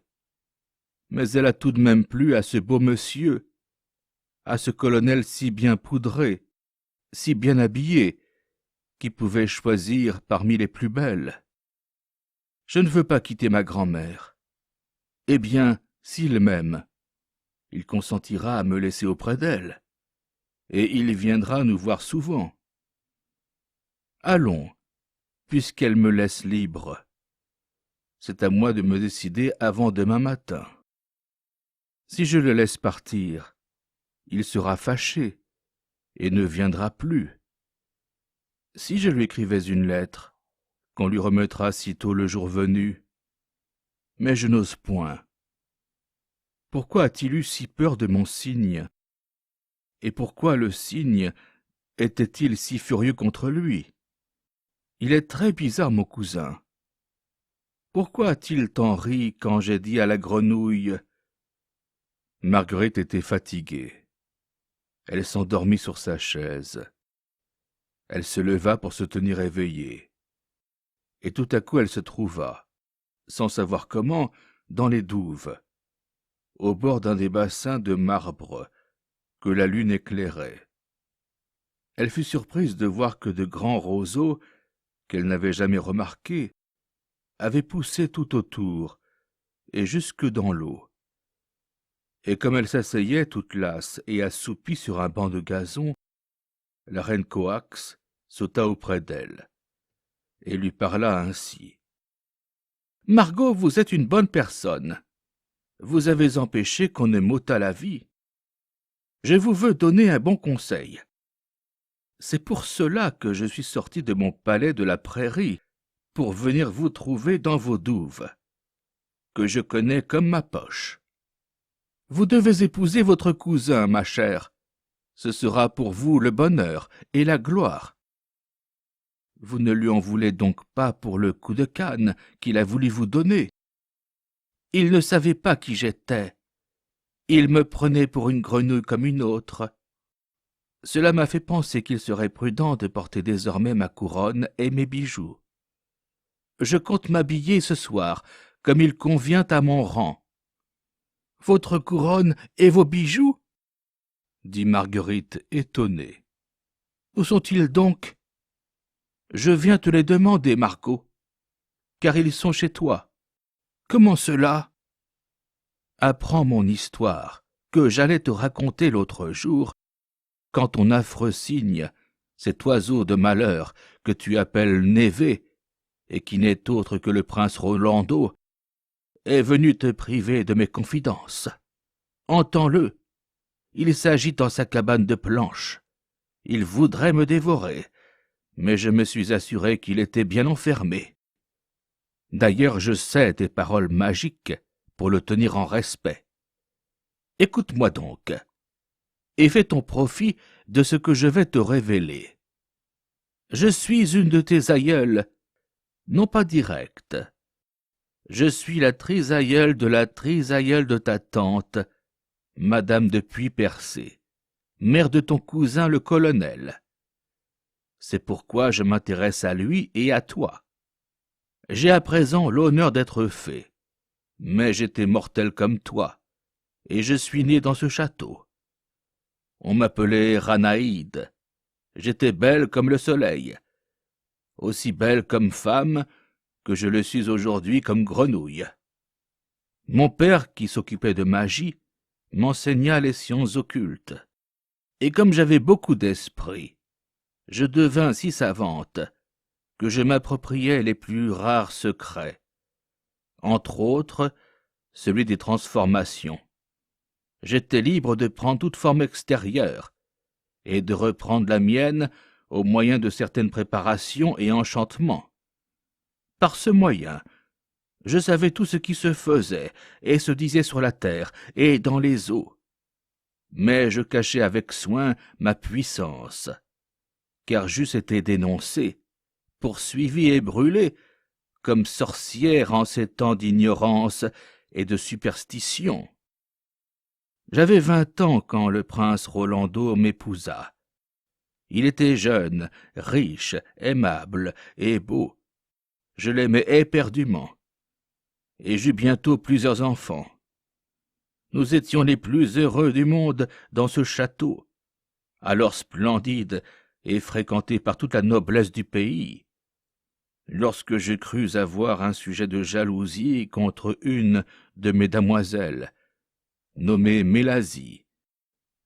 mais elle a tout de même plu à ce beau monsieur, à ce colonel si bien poudré, si bien habillé, qui pouvait choisir parmi les plus belles. Je ne veux pas quitter ma grand-mère. Eh bien, s'il m'aime, il consentira à me laisser auprès d'elle, et il viendra nous voir souvent. Allons, puisqu'elle me laisse libre. C'est à moi de me décider avant demain matin. Si je le laisse partir, il sera fâché et ne viendra plus. Si je lui écrivais une lettre, qu'on lui remettra sitôt le jour venu, mais je n'ose point. Pourquoi a-t-il eu si peur de mon cygne? Et pourquoi le cygne était-il si furieux contre lui? Il est très bizarre, mon cousin. Pourquoi a-t-il tant ri quand j'ai dit à la grenouille? » Marguerite était fatiguée. Elle s'endormit sur sa chaise. Elle se leva pour se tenir éveillée. Et tout à coup elle se trouva, sans savoir comment, dans les douves, au bord d'un des bassins de marbre que la lune éclairait. Elle fut surprise de voir que de grands roseaux, qu'elle n'avait jamais remarqués, avaient poussé tout autour et jusque dans l'eau. Et comme elle s'asseyait toute lasse et assoupie sur un banc de gazon, la reine Coax sauta auprès d'elle et lui parla ainsi. « Margot, vous êtes une bonne personne. Vous avez empêché qu'on ne m'ôtât la vie. Je vous veux donner un bon conseil. C'est pour cela que je suis sorti de mon palais de la prairie, pour venir vous trouver dans vos douves, que je connais comme ma poche. Vous devez épouser votre cousin, ma chère. Ce sera pour vous le bonheur et la gloire. Vous ne lui en voulez donc pas pour le coup de canne qu'il a voulu vous donner. Il ne savait pas qui j'étais. Il me prenait pour une grenouille comme une autre. Cela m'a fait penser qu'il serait prudent de porter désormais ma couronne et mes bijoux. Je compte m'habiller ce soir, comme il convient à mon rang. »« Votre couronne et vos bijoux ?» dit Marguerite étonnée. « Où sont-ils donc ? » ?»« Je viens te les demander, Margot, car ils sont chez toi. »« Comment cela ? » ?»« Apprends mon histoire, que j'allais te raconter l'autre jour, quand ton affreux cygne, cet oiseau de malheur que tu appelles Névé, et qui n'est autre que le prince Rolando, est venu te priver de mes confidences. Entends-le. Il s'agite dans sa cabane de planches. Il voudrait me dévorer, mais je me suis assuré qu'il était bien enfermé. D'ailleurs, je sais tes paroles magiques pour le tenir en respect. Écoute-moi donc, et fais ton profit de ce que je vais te révéler. Je suis une de tes aïeules, non pas directe. Je suis la trisaïeule de la trisaïeule de ta tante, Madame de Puy-Percé, mère de ton cousin le colonel. C'est pourquoi je m'intéresse à lui et à toi. J'ai à présent l'honneur d'être fée, mais j'étais mortel comme toi, et je suis né dans ce château. On m'appelait Ranaïde. J'étais belle comme le soleil, aussi belle comme femme que je le suis aujourd'hui comme grenouille. Mon père, qui s'occupait de magie, m'enseigna les sciences occultes, et comme j'avais beaucoup d'esprit, je devins si savante que je m'appropriais les plus rares secrets, entre autres celui des transformations. J'étais libre de prendre toute forme extérieure et de reprendre la mienne au moyen de certaines préparations et enchantements. Par ce moyen, je savais tout ce qui se faisait et se disait sur la terre et dans les eaux. Mais je cachais avec soin ma puissance, car j'eusse été dénoncé, poursuivi et brûlé, comme sorcière en ces temps d'ignorance et de superstition. J'avais 20 ans quand le prince Rolando m'épousa. Il était jeune, riche, aimable et beau. Je l'aimais éperdument, et j'eus bientôt plusieurs enfants. Nous étions les plus heureux du monde dans ce château, alors splendide et fréquenté par toute la noblesse du pays. Lorsque je crus avoir un sujet de jalousie contre une de mes damoiselles, nommée Mélasie,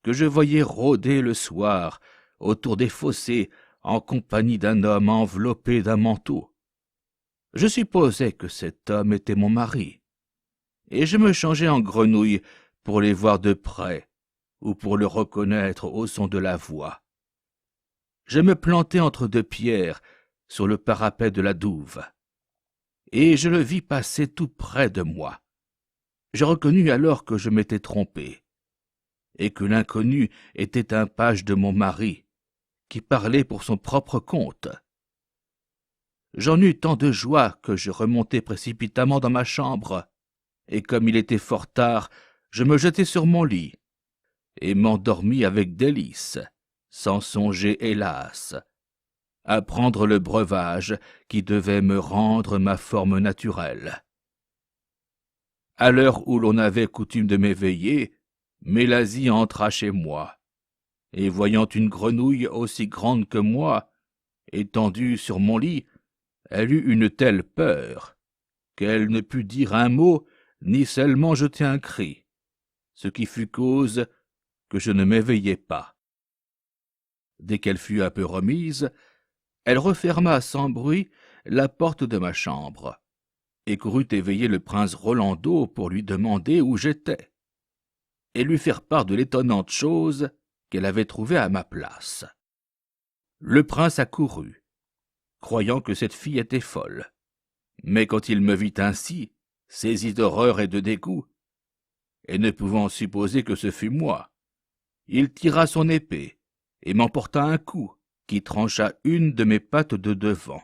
que je voyais rôder le soir autour des fossés en compagnie d'un homme enveloppé d'un manteau, je supposai que cet homme était mon mari, et je me changeai en grenouille pour les voir de près ou pour le reconnaître au son de la voix. Je me plantai entre deux pierres sur le parapet de la douve, et je le vis passer tout près de moi. Je reconnus alors que je m'étais trompé, et que l'inconnu était un page de mon mari, qui parlait pour son propre compte. J'en eus tant de joie que je remontai précipitamment dans ma chambre, et comme il était fort tard, je me jetai sur mon lit, et m'endormis avec délice, sans songer, hélas, à prendre le breuvage qui devait me rendre ma forme naturelle. À l'heure où l'on avait coutume de m'éveiller, Mélasie entra chez moi, et voyant une grenouille aussi grande que moi, étendue sur mon lit, elle eut une telle peur qu'elle ne put dire un mot ni seulement jeter un cri, ce qui fut cause que je ne m'éveillai pas. Dès qu'elle fut un peu remise, elle referma sans bruit la porte de ma chambre et courut éveiller le prince Rolando pour lui demander où j'étais et lui faire part de l'étonnante chose qu'elle avait trouvée à ma place. Le prince accourut, croyant que cette fille était folle, mais quand il me vit ainsi, saisi d'horreur et de dégoût, et ne pouvant supposer que ce fût moi, il tira son épée et m'emporta un coup qui trancha une de mes pattes de devant.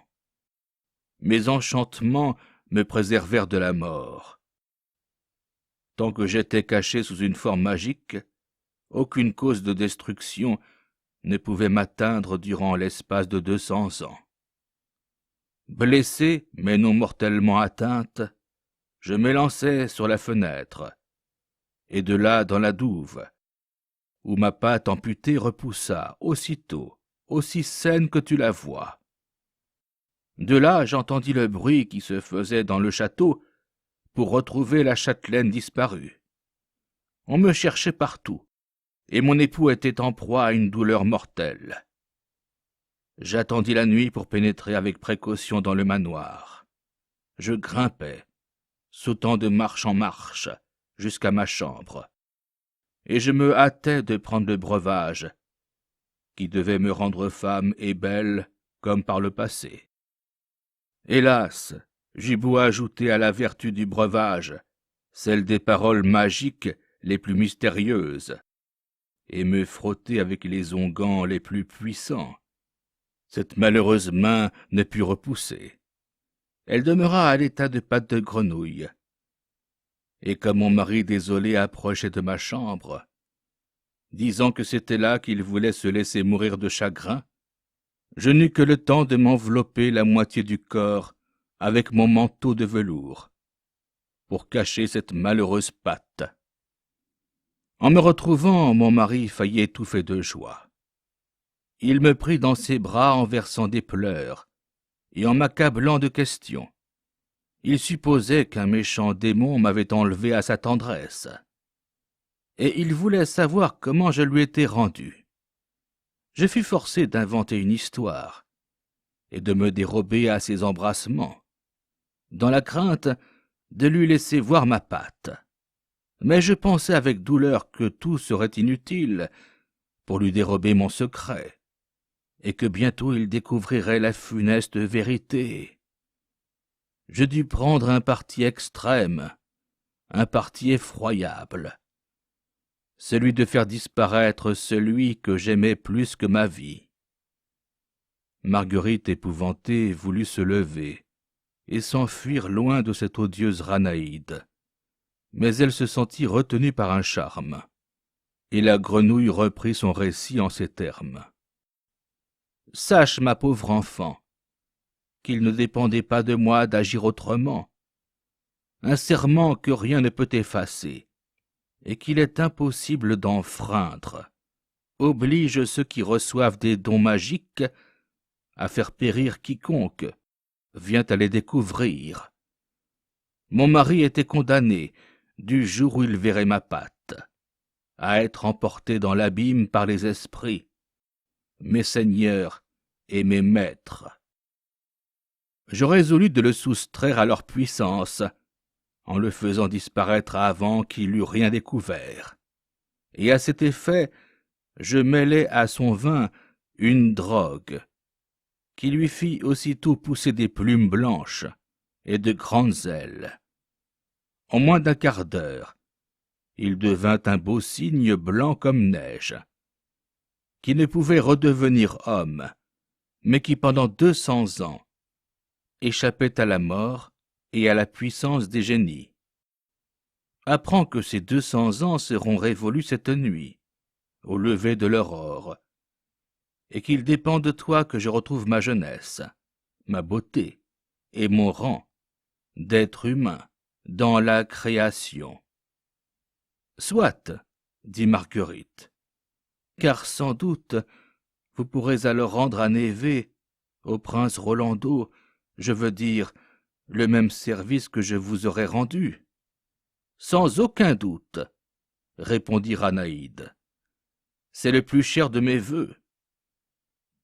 Mes enchantements me préservèrent de la mort. Tant que j'étais caché sous une forme magique, aucune cause de destruction ne pouvait m'atteindre durant l'espace de 200 ans. Blessée, mais non mortellement atteinte, je m'élançai sur la fenêtre, et de là dans la douve, où ma patte amputée repoussa aussitôt, aussi saine que tu la vois. De là, j'entendis le bruit qui se faisait dans le château pour retrouver la châtelaine disparue. On me cherchait partout, et mon époux était en proie à une douleur mortelle. J'attendis la nuit pour pénétrer avec précaution dans le manoir. Je grimpai, sautant de marche en marche jusqu'à ma chambre, et je me hâtais de prendre le breuvage, qui devait me rendre femme et belle comme par le passé. Hélas, j'eus beau ajouter à la vertu du breuvage celle des paroles magiques les plus mystérieuses, et me frotter avec les onguents les plus puissants, cette malheureuse main ne put repousser. Elle demeura à l'état de pâte de grenouille. Et comme mon mari désolé approchait de ma chambre, disant que c'était là qu'il voulait se laisser mourir de chagrin, je n'eus que le temps de m'envelopper la moitié du corps avec mon manteau de velours, pour cacher cette malheureuse patte. En me retrouvant, mon mari faillit étouffer de joie. Il me prit dans ses bras en versant des pleurs et en m'accablant de questions. Il supposait qu'un méchant démon m'avait enlevé à sa tendresse, et il voulait savoir comment je lui étais rendu. Je fus forcé d'inventer une histoire et de me dérober à ses embrassements, dans la crainte de lui laisser voir ma patte. Mais je pensais avec douleur que tout serait inutile pour lui dérober mon secret, et que bientôt il découvrirait la funeste vérité. Je dus prendre un parti extrême, un parti effroyable, celui de faire disparaître celui que j'aimais plus que ma vie. Marguerite, épouvantée, voulut se lever et s'enfuir loin de cette odieuse Ranaïde, mais elle se sentit retenue par un charme, et la grenouille reprit son récit en ces termes. « Sache, ma pauvre enfant, qu'il ne dépendait pas de moi d'agir autrement, un serment que rien ne peut effacer, et qu'il est impossible d'enfreindre, oblige ceux qui reçoivent des dons magiques à faire périr quiconque vient à les découvrir. Mon mari était condamné, du jour où il verrait ma patte, à être emporté dans l'abîme par les esprits, mes seigneurs et mes maîtres. Je résolus de le soustraire à leur puissance, en le faisant disparaître avant qu'il eût rien découvert. Et à cet effet, je mêlai à son vin une drogue, qui lui fit aussitôt pousser des plumes blanches et de grandes ailes. En moins d'un quart d'heure, il devint un beau cygne blanc comme neige, qui ne pouvait redevenir homme, mais qui pendant 200 ans échappait à la mort et à la puissance des génies. Apprends que ces 200 ans seront révolus cette nuit, au lever de l'aurore, et qu'il dépend de toi que je retrouve ma jeunesse, ma beauté et mon rang d'être humain dans la création. »« Soit, dit Marguerite, car sans doute vous pourrez alors rendre à Névé, au prince Rolando, je veux dire, le même service que je vous aurais rendu. »« Sans aucun doute, répondit Ranaïde. C'est le plus cher de mes vœux.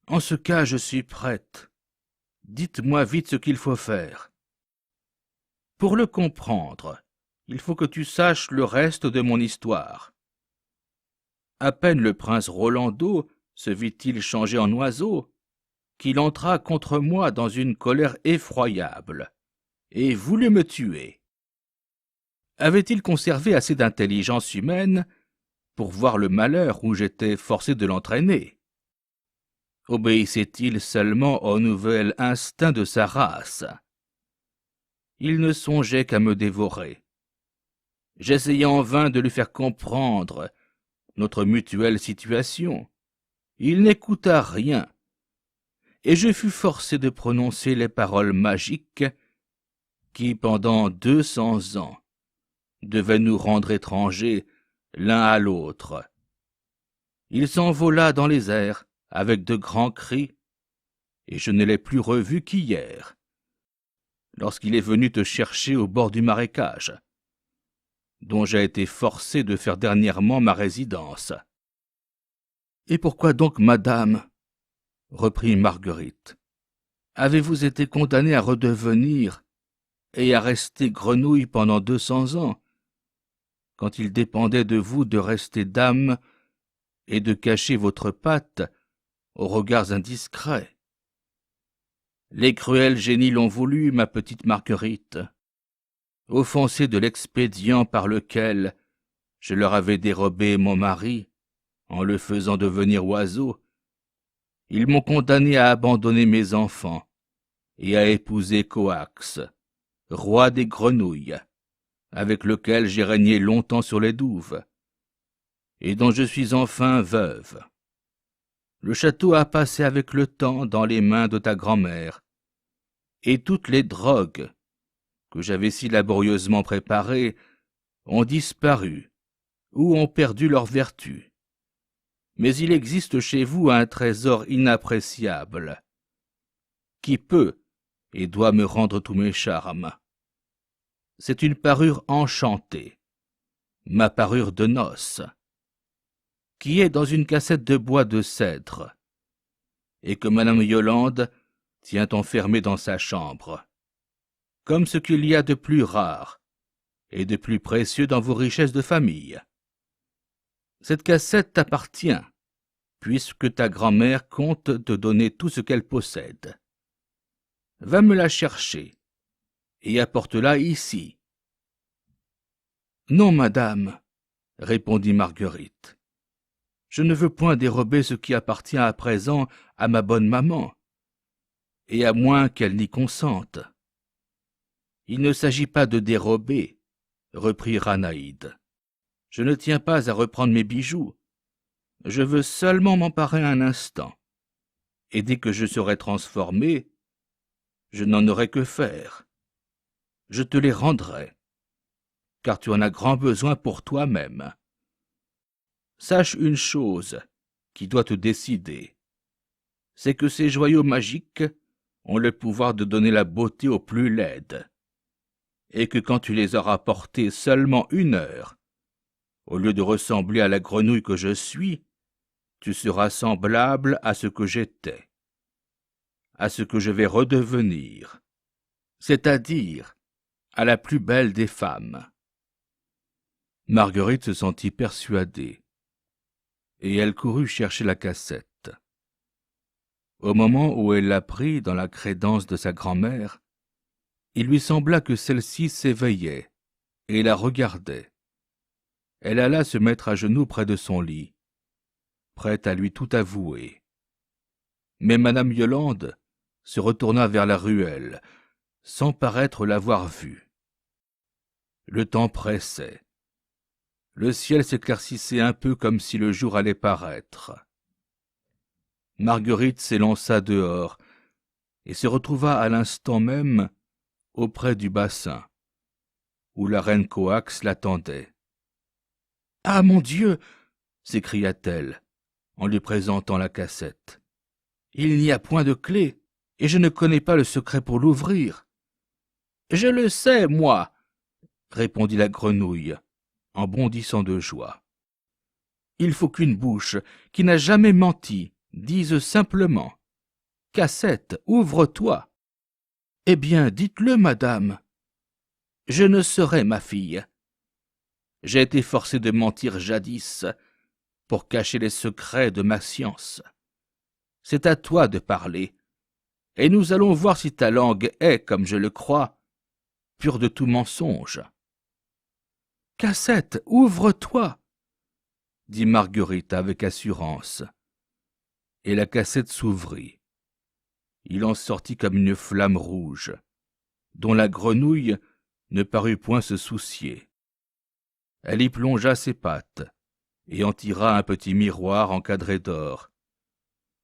En ce cas, je suis prête. Dites-moi vite ce qu'il faut faire. Pour le comprendre, il faut que tu saches le reste de mon histoire. À peine le prince Rolando se vit-il changé en oiseau, qu'il entra contre moi dans une colère effroyable, et voulut me tuer. Avait-il conservé assez d'intelligence humaine pour voir le malheur où j'étais forcé de l'entraîner? Obéissait-il seulement au nouvel instinct de sa race? Il ne songeait qu'à me dévorer. J'essayai en vain de lui faire comprendre notre mutuelle situation. Il n'écouta rien, et je fus forcé de prononcer les paroles magiques qui, pendant 200 ans, devaient nous rendre étrangers l'un à l'autre. Il s'envola dans les airs avec de grands cris, et je ne l'ai plus revu qu'hier, lorsqu'il est venu te chercher au bord du marécage, dont j'ai été forcé de faire dernièrement ma résidence. »« Et pourquoi donc, madame, reprit Marguerite, avez-vous été condamnée à redevenir, et à rester grenouille pendant 200 ans, quand il dépendait de vous de rester dame et de cacher votre patte aux regards indiscrets. Les cruels génies l'ont voulu, ma petite Marguerite. Offensés de l'expédient par lequel je leur avais dérobé mon mari, en le faisant devenir oiseau, ils m'ont condamné à abandonner mes enfants et à épouser Coax, roi des grenouilles, avec lequel j'ai régné longtemps sur les douves, et dont je suis enfin veuve. Le château a passé avec le temps dans les mains de ta grand-mère, et toutes les drogues que j'avais si laborieusement préparées ont disparu ou ont perdu leur vertu. Mais il existe chez vous un trésor inappréciable, qui peut et doit me rendre tous mes charmes. C'est une parure enchantée, ma parure de noces, qui est dans une cassette de bois de cèdre, et que madame Yolande tient enfermée dans sa chambre, comme ce qu'il y a de plus rare et de plus précieux dans vos richesses de famille. Cette cassette t'appartient, puisque ta grand-mère compte te donner tout ce qu'elle possède. Va me la chercher, et apporte-la ici. Non, madame, répondit Marguerite. Je ne veux point dérober ce qui appartient à présent à ma bonne maman, et à moins qu'elle n'y consente. Il ne s'agit pas de dérober, reprit Ranaïde. Je ne tiens pas à reprendre mes bijoux. Je veux seulement m'emparer un instant, et dès que je serai transformé, je n'en aurai que faire. Je te les rendrai, car tu en as grand besoin pour toi-même. Sache une chose qui doit te décider, c'est que ces joyaux magiques ont le pouvoir de donner la beauté aux plus laides, et que quand tu les auras portés seulement 1 heure, au lieu de ressembler à la grenouille que je suis, tu seras semblable à ce que j'étais, à ce que je vais redevenir, c'est-à-dire à la plus belle des femmes. Marguerite se sentit persuadée, et elle courut chercher la cassette. Au moment où elle la prit dans la crédence de sa grand-mère, il lui sembla que celle-ci s'éveillait et la regardait. Elle alla se mettre à genoux près de son lit, prête à lui tout avouer. Mais madame Yolande se retourna vers la ruelle, sans paraître l'avoir vue. Le temps pressait. Le ciel s'éclaircissait un peu comme si le jour allait paraître. Marguerite s'élança dehors et se retrouva à l'instant même auprès du bassin, où la reine Coax l'attendait. « Ah, mon Dieu !» s'écria-t-elle, en lui présentant la cassette. « Il n'y a point de clé, et je ne connais pas le secret pour l'ouvrir. »« Je le sais, moi !» répondit la grenouille, en bondissant de joie. « Il faut qu'une bouche qui n'a jamais menti dise simplement « Cassette, ouvre-toi !»« Eh bien, dites-le, madame. »« Je ne saurais, ma fille. J'ai été forcé de mentir jadis pour cacher les secrets de ma science. C'est à toi de parler, et nous allons voir si ta langue est, comme je le crois, pure de tout mensonge. »« Cassette, ouvre-toi !» dit Marguerite avec assurance. Et la cassette s'ouvrit. Il en sortit comme une flamme rouge, dont la grenouille ne parut point se soucier. Elle y plongea ses pattes, et en tira un petit miroir encadré d'or,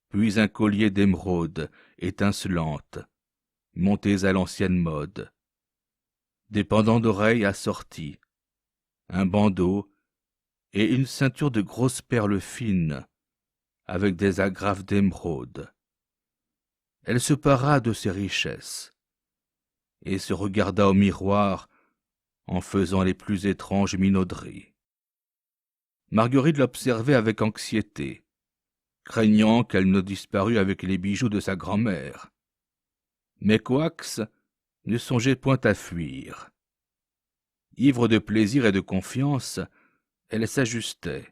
puis un collier d'émeraudes étincelantes, montés à l'ancienne mode, des pendants d'oreilles assortis, un bandeau et une ceinture de grosses perles fines, avec des agrafes d'émeraude. Elle se para de ses richesses, et se regarda au miroir en faisant les plus étranges minauderies. Marguerite l'observait avec anxiété, craignant qu'elle ne disparût avec les bijoux de sa grand-mère. Mais Coax ne songeait point à fuir. Ivre de plaisir et de confiance, elle s'ajustait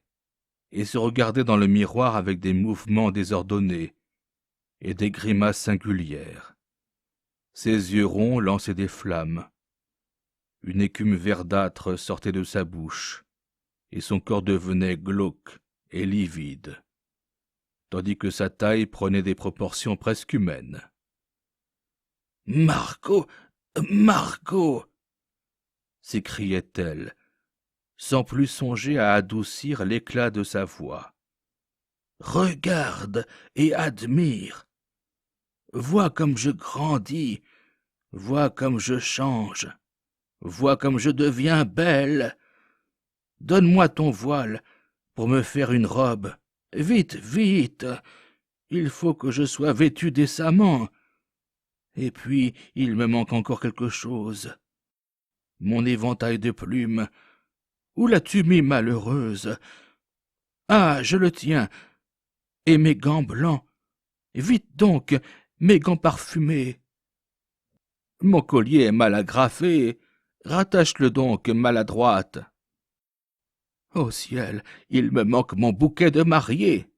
et se regardait dans le miroir avec des mouvements désordonnés et des grimaces singulières. Ses yeux ronds lançaient des flammes. Une écume verdâtre sortait de sa bouche, et son corps devenait glauque et livide, tandis que sa taille prenait des proportions presque humaines. « Margot, Margot !» s'écriait-elle, sans plus songer à adoucir l'éclat de sa voix. « Regarde et admire. Vois comme je grandis, vois comme je change, vois comme je deviens belle. Donne-moi ton voile pour me faire une robe. Vite, vite, il faut que je sois vêtue décemment. Et puis, il me manque encore quelque chose. Mon éventail de plumes. Où l'as-tu mis, malheureuse? Ah, je le tiens. Et mes gants blancs. Vite donc, mes gants parfumés. Mon collier est mal agrafé. Rattache-le donc, maladroite. Ô ciel, il me manque mon bouquet de mariée.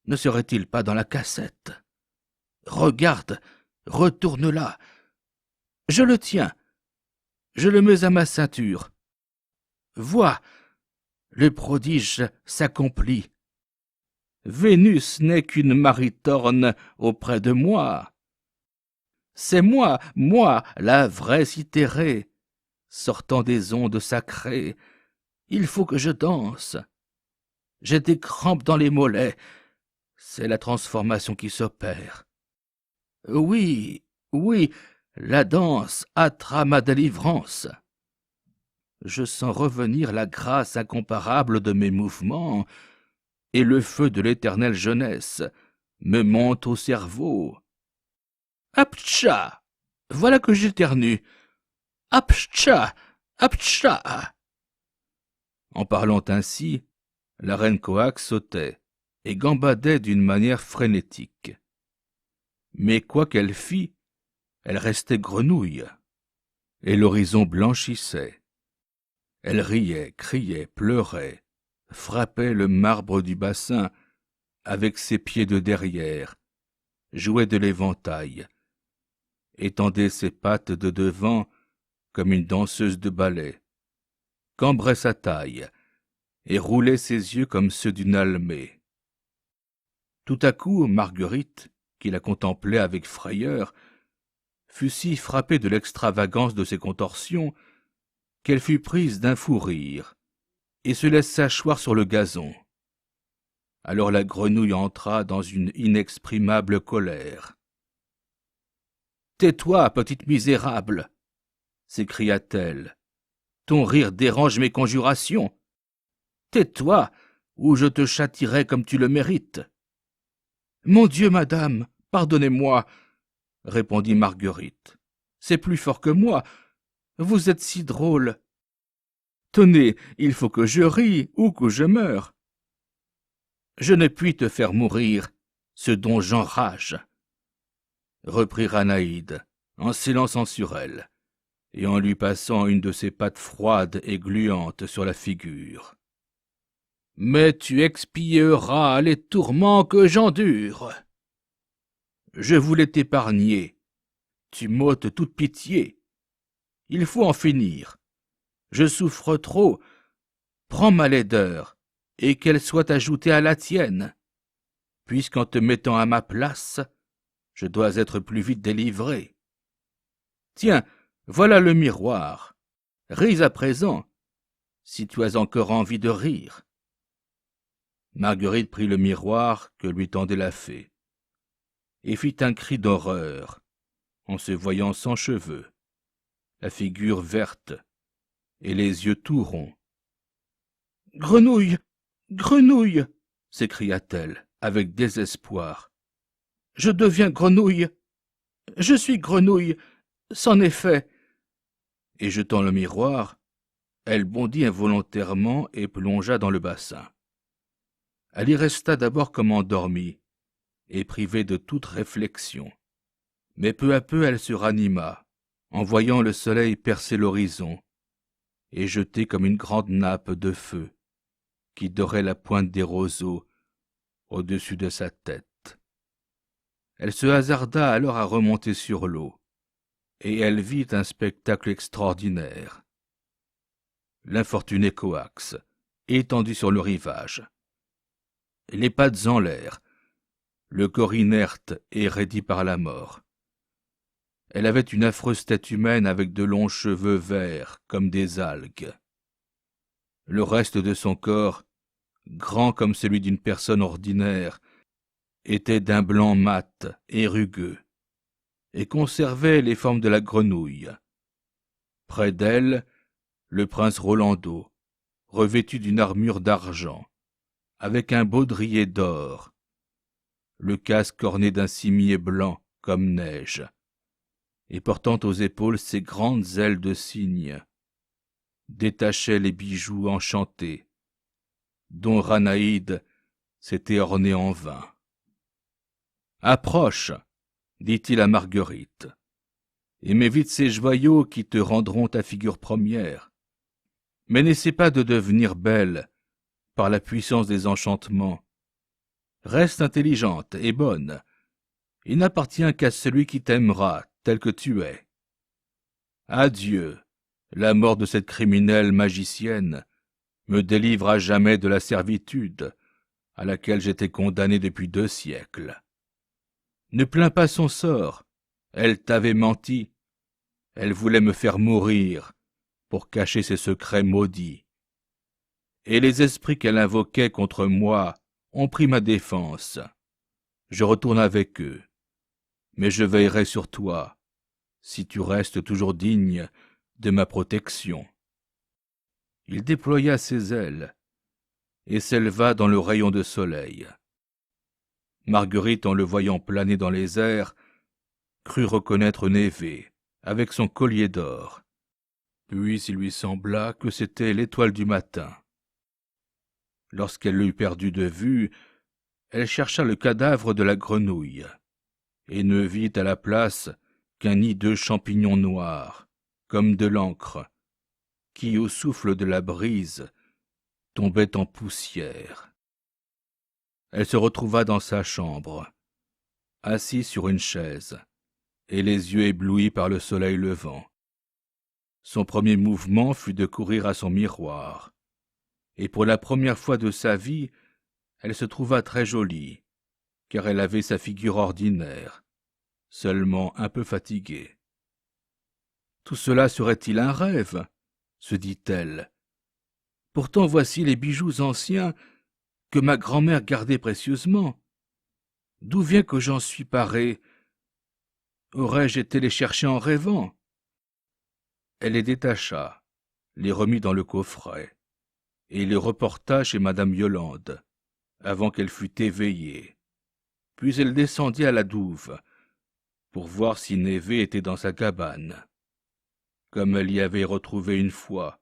Ne serait-il pas dans la cassette? Regarde, retourne-la. Je le tiens. Je le mets à ma ceinture. Vois, le prodige s'accomplit. Vénus n'est qu'une maritorne auprès de moi. C'est moi, la vraie Cythérée, sortant des ondes sacrées. Il faut que je danse. J'ai des crampes dans les mollets. C'est la transformation qui s'opère. Oui, oui, la danse hâtera ma délivrance. Je sens revenir la grâce incomparable de mes mouvements, et le feu de l'éternelle jeunesse me monte au cerveau. Aptcha! Voilà que j'éternue. Aptcha! Aptcha! En parlant ainsi, la reine Coax sautait et gambadait d'une manière frénétique. Mais quoi qu'elle fît, elle restait grenouille, et l'horizon blanchissait. Elle riait, criait, pleurait, frappait le marbre du bassin avec ses pieds de derrière, jouait de l'éventail, étendait ses pattes de devant comme une danseuse de ballet, cambrait sa taille et roulait ses yeux comme ceux d'une almée. Tout à coup, Marguerite, qui la contemplait avec frayeur, fut si frappée de l'extravagance de ses contorsions qu'elle fut prise d'un fou rire et se laissa choir sur le gazon. Alors la grenouille entra dans une inexprimable colère. « Tais-toi, petite misérable !» s'écria-t-elle. « Ton rire dérange mes conjurations. Tais-toi, ou je te châtierai comme tu le mérites. »« Mon Dieu, madame, pardonnez-moi, » répondit Marguerite. « C'est plus fort que moi. Vous êtes si drôle. Tenez, il faut que je rie ou que je meure. Je ne puis te faire mourir, ce dont j'enrage, » reprit Ranaïde, en s'élançant sur elle, et en lui passant une de ses pattes froides et gluantes sur la figure. « Mais tu expieras les tourments que j'endure. Je voulais t'épargner. Tu m'ôtes toute pitié. Il faut en finir. Je souffre trop. Prends ma laideur, et qu'elle soit ajoutée à la tienne, puisqu'en te mettant à ma place, je dois être plus vite délivré. Tiens, voilà le miroir. Ris à présent, si tu as encore envie de rire. » Marguerite prit le miroir que lui tendait la fée, et fit un cri d'horreur en se voyant sans cheveux, la figure verte et les yeux tout ronds. « Grenouille, grenouille !» s'écria-t-elle avec désespoir. « Je deviens grenouille. Je suis grenouille, c'en est fait. » Et jetant le miroir, elle bondit involontairement et plongea dans le bassin. Elle y resta d'abord comme endormie et privée de toute réflexion. Mais peu à peu elle se ranima en voyant le soleil percer l'horizon et jeter comme une grande nappe de feu qui dorait la pointe des roseaux au-dessus de sa tête. Elle se hasarda alors à remonter sur l'eau, et elle vit un spectacle extraordinaire. L'infortuné coax, étendu sur le rivage, les pattes en l'air, le corps inerte et raidi par la mort. Elle avait une affreuse tête humaine avec de longs cheveux verts comme des algues. Le reste de son corps, grand comme celui d'une personne ordinaire, était d'un blanc mat et rugueux, et conservait les formes de la grenouille. Près d'elle, le prince Rolando, revêtu d'une armure d'argent, avec un baudrier d'or, le casque orné d'un cimier blanc comme neige, et portant aux épaules ses grandes ailes de cygne, détachait les bijoux enchantés, dont Ranaïde s'était orné en vain. « Approche, dit-il à Marguerite, et mets vite ces joyaux qui te rendront ta figure première. Mais n'essaie pas de devenir belle par la puissance des enchantements. Reste intelligente et bonne. Il n'appartient qu'à celui qui t'aimera tel que tu es. Adieu, la mort de cette criminelle magicienne me délivre à jamais de la servitude à laquelle j'étais condamné depuis 2 siècles. Ne plains pas son sort, elle t'avait menti, elle voulait me faire mourir pour cacher ses secrets maudits. Et les esprits qu'elle invoquait contre moi ont pris ma défense. Je retourne avec eux, mais je veillerai sur toi, si tu restes toujours digne de ma protection. » Il déploya ses ailes et s'éleva dans le rayon de soleil. Marguerite, en le voyant planer dans les airs, crut reconnaître Névé avec son collier d'or. Puis il lui sembla que c'était l'étoile du matin. Lorsqu'elle l'eut perdu de vue, elle chercha le cadavre de la grenouille et ne vit à la place qu'un nid de champignons noirs, comme de l'encre, qui, au souffle de la brise, tombait en poussière. Elle se retrouva dans sa chambre, assise sur une chaise, et les yeux éblouis par le soleil levant. Son premier mouvement fut de courir à son miroir, et pour la première fois de sa vie, elle se trouva très jolie, car elle avait sa figure ordinaire, seulement un peu fatiguée. Tout cela serait-il un rêve, se dit-elle. Pourtant voici les bijoux anciens que ma grand-mère gardait précieusement. D'où vient que j'en suis parée? Aurais-je été les chercher en rêvant? Elle les détacha, les remit dans le coffret, et les reporta chez madame Yolande, avant qu'elle fût éveillée. Puis elle descendit à la douve, pour voir si Névé était dans sa cabane, comme elle y avait retrouvé une fois,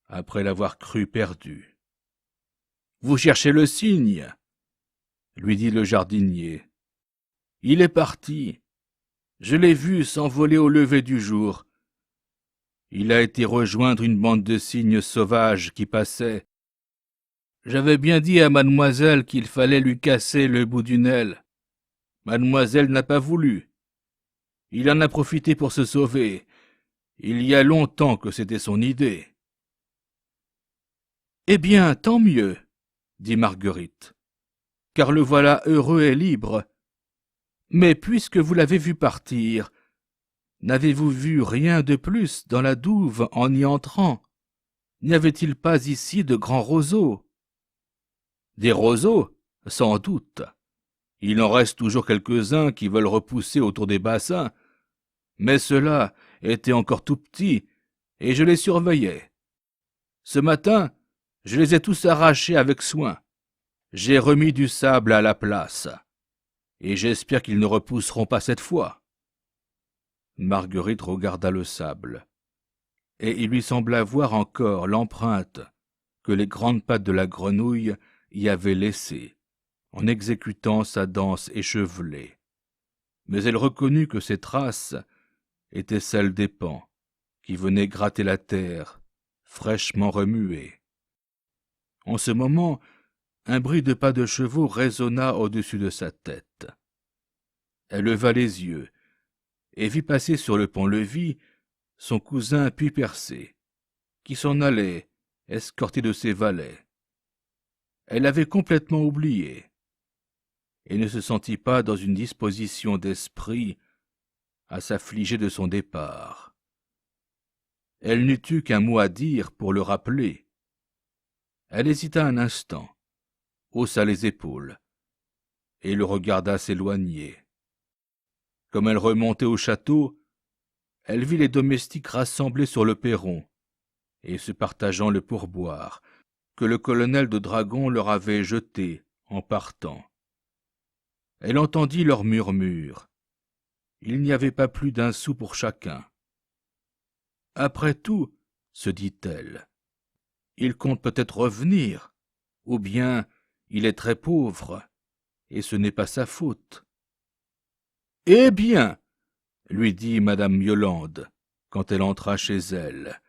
après l'avoir cru perdu. « Vous cherchez le cygne ?» lui dit le jardinier. « Il est parti. Je l'ai vu s'envoler au lever du jour. Il a été rejoindre une bande de cygnes sauvages qui passaient. J'avais bien dit à mademoiselle qu'il fallait lui casser le bout d'une aile. Mademoiselle n'a pas voulu. Il en a profité pour se sauver. Il y a longtemps que c'était son idée. »« Eh bien, tant mieux, » dit Marguerite, « car le voilà heureux et libre. Mais puisque vous l'avez vu partir, n'avez-vous vu rien de plus dans la douve en y entrant? N'y avait-il pas ici de grands roseaux? » ?»« Des roseaux, sans doute. Il en reste toujours quelques-uns qui veulent repousser autour des bassins, mais ceux-là étaient encore tout petits, et je les surveillais. Ce matin, je les ai tous arrachés avec soin. J'ai remis du sable à la place, et j'espère qu'ils ne repousseront pas cette fois. » Marguerite regarda le sable, et il lui sembla voir encore l'empreinte que les grandes pattes de la grenouille y avaient laissée, en exécutant sa danse échevelée. Mais elle reconnut que ces traces était celle des paons, qui venaient gratter la terre, fraîchement remuée. En ce moment, un bruit de pas de chevaux résonna au-dessus de sa tête. Elle leva les yeux et vit passer sur le pont-levis son cousin Puy-Percé, qui s'en allait, escorté de ses valets. Elle avait complètement oublié, et ne se sentit pas dans une disposition d'esprit à s'affliger de son départ. Elle n'eut eu qu'un mot à dire pour le rappeler. Elle hésita un instant, haussa les épaules, et le regarda s'éloigner. Comme elle remontait au château, elle vit les domestiques rassemblés sur le perron et se partageant le pourboire que le colonel de dragons leur avait jeté en partant. Elle entendit leurs murmures. Il n'y avait pas plus d'un sou pour chacun. Après tout, se dit-elle, il compte peut-être revenir, ou bien il est très pauvre, et ce n'est pas sa faute. « Eh bien, lui dit madame Yolande, quand elle entra chez elle,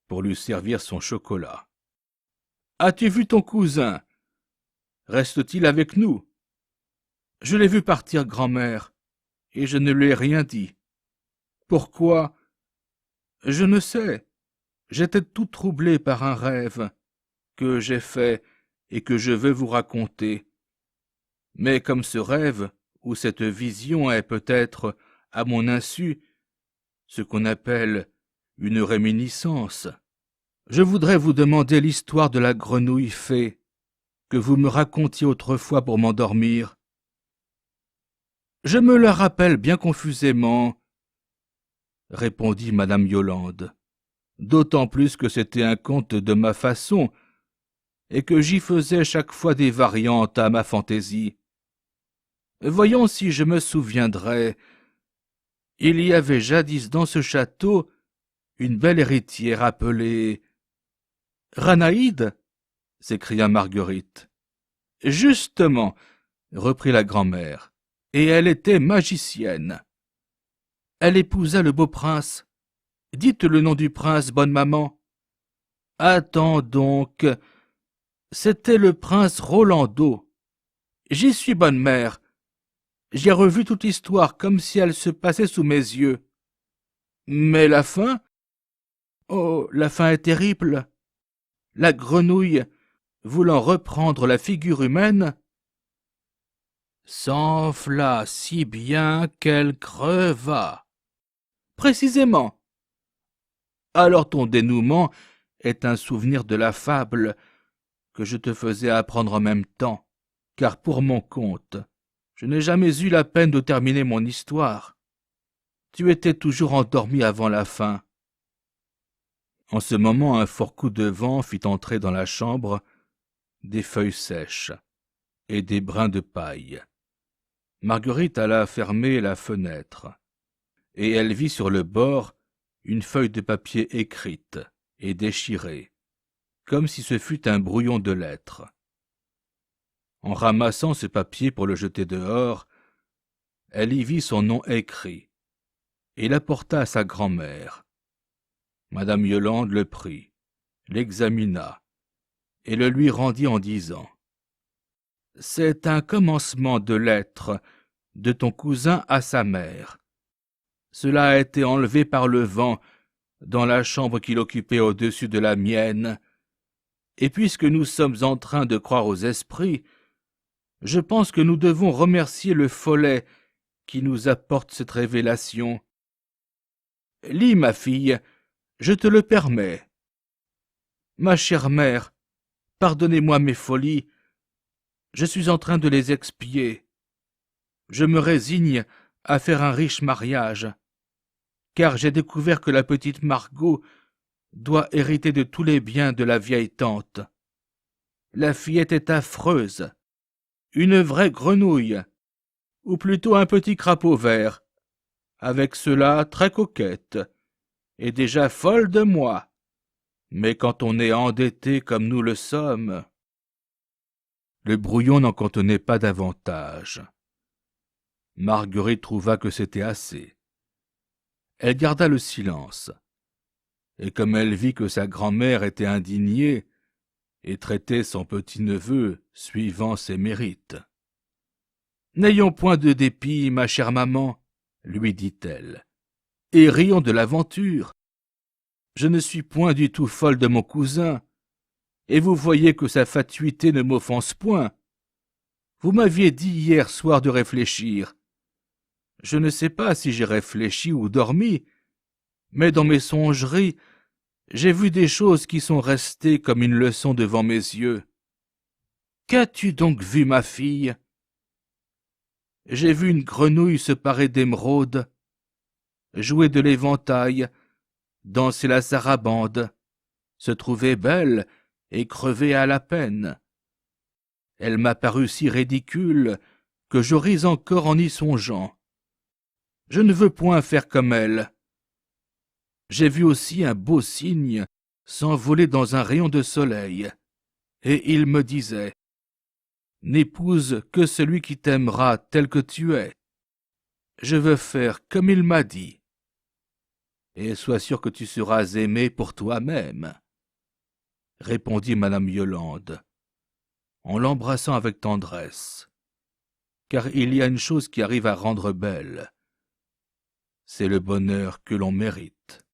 pour lui servir son chocolat. As-tu vu ton cousin? Reste-t-il avec nous? Je l'ai vu partir, grand-mère, et je ne lui ai rien dit. Pourquoi? Je ne sais. J'étais tout troublé par un rêve que j'ai fait et que je veux vous raconter. Mais comme ce rêve ou cette vision est peut-être, à mon insu, ce qu'on appelle une réminiscence, je voudrais vous demander l'histoire de la grenouille fée que vous me racontiez autrefois pour m'endormir. Je me la rappelle bien confusément, répondit madame Yolande, d'autant plus que c'était un conte de ma façon et que j'y faisais chaque fois des variantes à ma fantaisie. Voyons si je me souviendrai. Il y avait jadis dans ce château une belle héritière appelée Ranaïde, s'écria Marguerite. Justement, reprit la grand-mère, et elle était magicienne. Elle épousa le beau prince. Dites le nom du prince, bonne maman. Attends donc, c'était le prince Rolando. J'y suis, bonne mère. J'ai revu toute l'histoire comme si elle se passait sous mes yeux. Mais la fin? Oh, la fin est terrible. La grenouille, voulant reprendre la figure humaine, s'enfla si bien qu'elle creva. Précisément. Alors ton dénouement est un souvenir de la fable que je te faisais apprendre en même temps, car pour mon compte, je n'ai jamais eu la peine de terminer mon histoire. Tu étais toujours endormi avant la fin. En ce moment, un fort coup de vent fit entrer dans la chambre des feuilles sèches et des brins de paille. Marguerite alla fermer la fenêtre, et elle vit sur le bord une feuille de papier écrite et déchirée, comme si ce fût un brouillon de lettres. En ramassant ce papier pour le jeter dehors, elle y vit son nom écrit, et l'apporta à sa grand-mère. Madame Yolande le prit, l'examina, et le lui rendit en disant « C'est un commencement de lettre de ton cousin à sa mère. Cela a été enlevé par le vent dans la chambre qu'il occupait au-dessus de la mienne, et puisque nous sommes en train de croire aux esprits, je pense que nous devons remercier le follet qui nous apporte cette révélation. Lis, ma fille, je te le permets. Ma chère mère, pardonnez-moi mes folies, je suis en train de les expier. Je me résigne à faire un riche mariage, car j'ai découvert que la petite Margot doit hériter de tous les biens de la vieille tante. La fillette est affreuse, une vraie grenouille, ou plutôt un petit crapaud vert, avec cela très coquette, et déjà folle de moi. Mais quand on est endetté comme nous le sommes... » Le brouillon n'en contenait pas davantage. Marguerite trouva que c'était assez. Elle garda le silence, et comme elle vit que sa grand-mère était indignée et traitait son petit-neveu suivant ses mérites. « N'ayons point de dépit, ma chère maman, lui dit-elle, et rions de l'aventure. Je ne suis point du tout folle de mon cousin, et vous voyez que sa fatuité ne m'offense point. Vous m'aviez dit hier soir de réfléchir. Je ne sais pas si j'ai réfléchi ou dormi, mais dans mes songeries, j'ai vu des choses qui sont restées comme une leçon devant mes yeux. Qu'as-tu donc vu, ma fille? J'ai vu une grenouille se parer d'émeraude, jouer de l'éventail, danser la sarabande, se trouver belle et crever à la peine. Elle m'a paru si ridicule que je ris encore en y songeant. Je ne veux point faire comme elle. J'ai vu aussi un beau cygne s'envoler dans un rayon de soleil, et il me disait « N'épouse que celui qui t'aimera tel que tu es. Je veux faire comme il m'a dit. Et sois sûr que tu seras aimé pour toi-même. » répondit madame Yolande, en l'embrassant avec tendresse, car il y a une chose qui arrive à rendre belle, c'est le bonheur que l'on mérite.